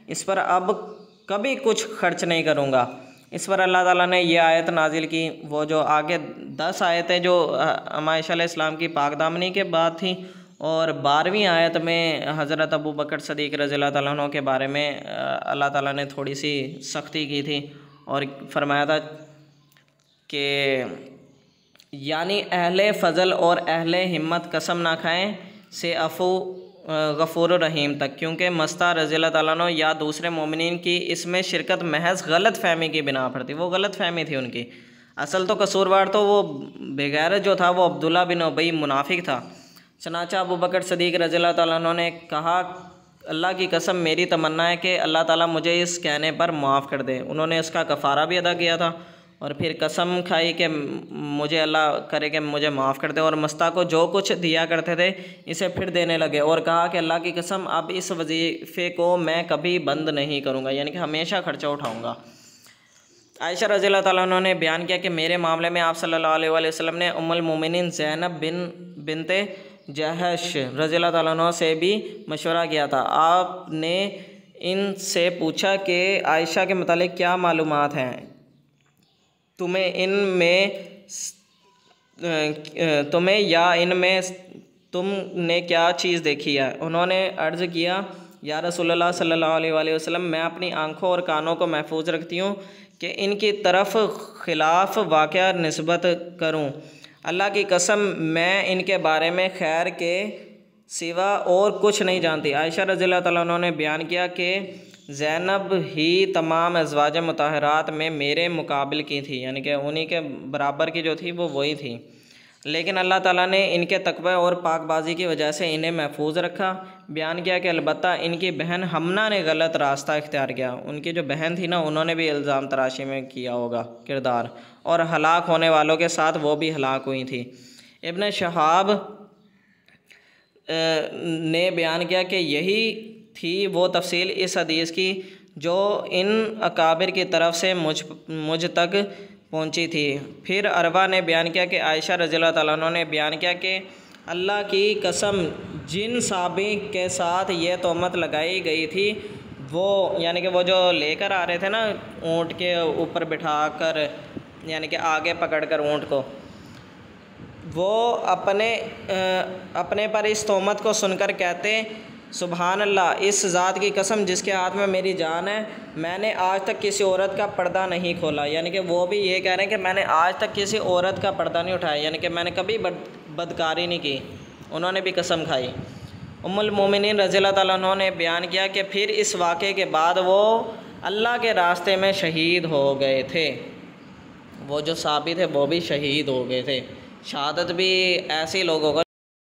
इस पर अब कभी कुछ खर्च नहीं करूँगा। इस पर अल्लाह ताला ने यह आयत नाजिल की, वो जो आगे 10 आयतें जो अम्मा आयशा अलैहिस्सलाम की पाकदामनी के बाद थी, और 12वीं आयत में हज़रत अबू बकर सदीक़ रज़ियल्लाहु ताला अन्हु के बारे में अल्लाह ताला ने थोड़ी सी सख्ती की थी और फरमाया था कि यानी अहले फ़ज़ल और अहले हिम्मत कसम ना खाएं से अफ़ू गफ़ूर रहीम तक, क्योंकि मस्ता रज़ियल्लाहु ताला अन्हु या दूसरे मोमिनीन की इसमें शिरकत महज गलत फ़हमी की बिना पर थी। वो गलत फ़हमी थी उनकी, असल तो कसूरवार तो वो बेगैरत जो था वो अब्दुल्ला बिन उबई मुनाफिक था। चनाचा अबू बकर सदीक़ रज़ियल्लाहु ताला अन्हु ने कहा, अल्लाह की कसम मेरी तमन्ना है कि अल्लाह ताला मुझे इस कहने पर माफ़ कर दे। उन्होंने इसका कफ़ारा भी अदा किया था और फिर कसम खाई कि मुझे अल्लाह करे कि मुझे माफ़ कर दे, और मस्ता को जो कुछ दिया करते थे इसे फिर देने लगे, और कहा कि अल्लाह की कसम अब इस वजीफ़े को मैं कभी बंद नहीं करूँगा, यानी कि हमेशा ख़र्चा उठाऊँगा। आयशा रज़ियल्लाहु ताला अन्हा ने बयान किया कि मेरे मामले में आप सल्लल्लाहु अलैहि वसल्लम ने उम्मुल मोमिनीन ज़ैनब बिनते जहश रज़ियल्लाहु ताला अन्हा से भी मशवरा किया था। आपने इनसे पूछा कि आयशा के मुतालिक क्या मालूमात हैं, तुम्हें या इनमें तुमने क्या चीज़ देखी है। उन्होंने अर्ज़ किया, या रसूलुल्लाह सल्लल्लाहु अलैहि वसल्लम, मैं अपनी आँखों और कानों को महफूज रखती हूँ कि इनकी तरफ खिलाफ वाक़या निस्बत करूँ। अल्लाह की कसम मैं इनके बारे में खैर के सिवा और कुछ नहीं जानती। आयशा रज़ियल्लाहु ताला अन्हा ने बयान किया कि ज़ैनब ही तमाम अज़वाज मुताहरात में मेरे मुकाबिल की थी, यानी कि उन्हीं के बराबर की जो थी वो वही थी, लेकिन अल्लाह ताला ने इनके तकवा और पाकबाजी की वजह से इन्हें महफूज रखा। बयान किया कि अलबत्ता इनकी बहन हमना ने गलत रास्ता इख्तियार किया। उनकी जो बहन थी ना, उन्होंने भी इल्ज़ाम तराशी में किया होगा किरदार, और हलाक होने वालों के साथ वो भी हलाक हुई थी। इब्न शहाब ने बयान किया कि यही थी वो तफसील इस हदीस की जो इन अकाबिर की तरफ से मुझ तक पहुंची थी। फिर अरवा ने बयान किया कि आयशा रज़ियल्लाहु ताला अन्हा ने बयान किया कि अल्लाह की कसम जिन साहबी के साथ ये तोहमत लगाई गई थी, वो यानी कि वो जो लेकर आ रहे थे ना ऊँट के ऊपर बिठा कर, यानी कि आगे पकड़ कर ऊँट को, वो अपने पर इस तोहमत को सुनकर कहते, सुबहान अल्लाह, इस ज़ात की कसम जिसके हाथ में मेरी जान है, मैंने आज तक किसी औरत का पर्दा नहीं खोला। यानी कि वो भी ये कह रहे हैं कि मैंने आज तक किसी औरत का पर्दा नहीं उठाया, यानी कि मैंने कभी बदकारी नहीं की। उन्होंने भी कसम खाई। उम्मुल मोमिनीन रज़ियल्लाहु ताला अन्हा ने बयान किया कि फिर इस वाक़े के बाद वो अल्लाह के रास्ते में शहीद हो गए थे। वो जो साहबी थे वो भी शहीद हो गए थे। शहादत भी ऐसे लोगों को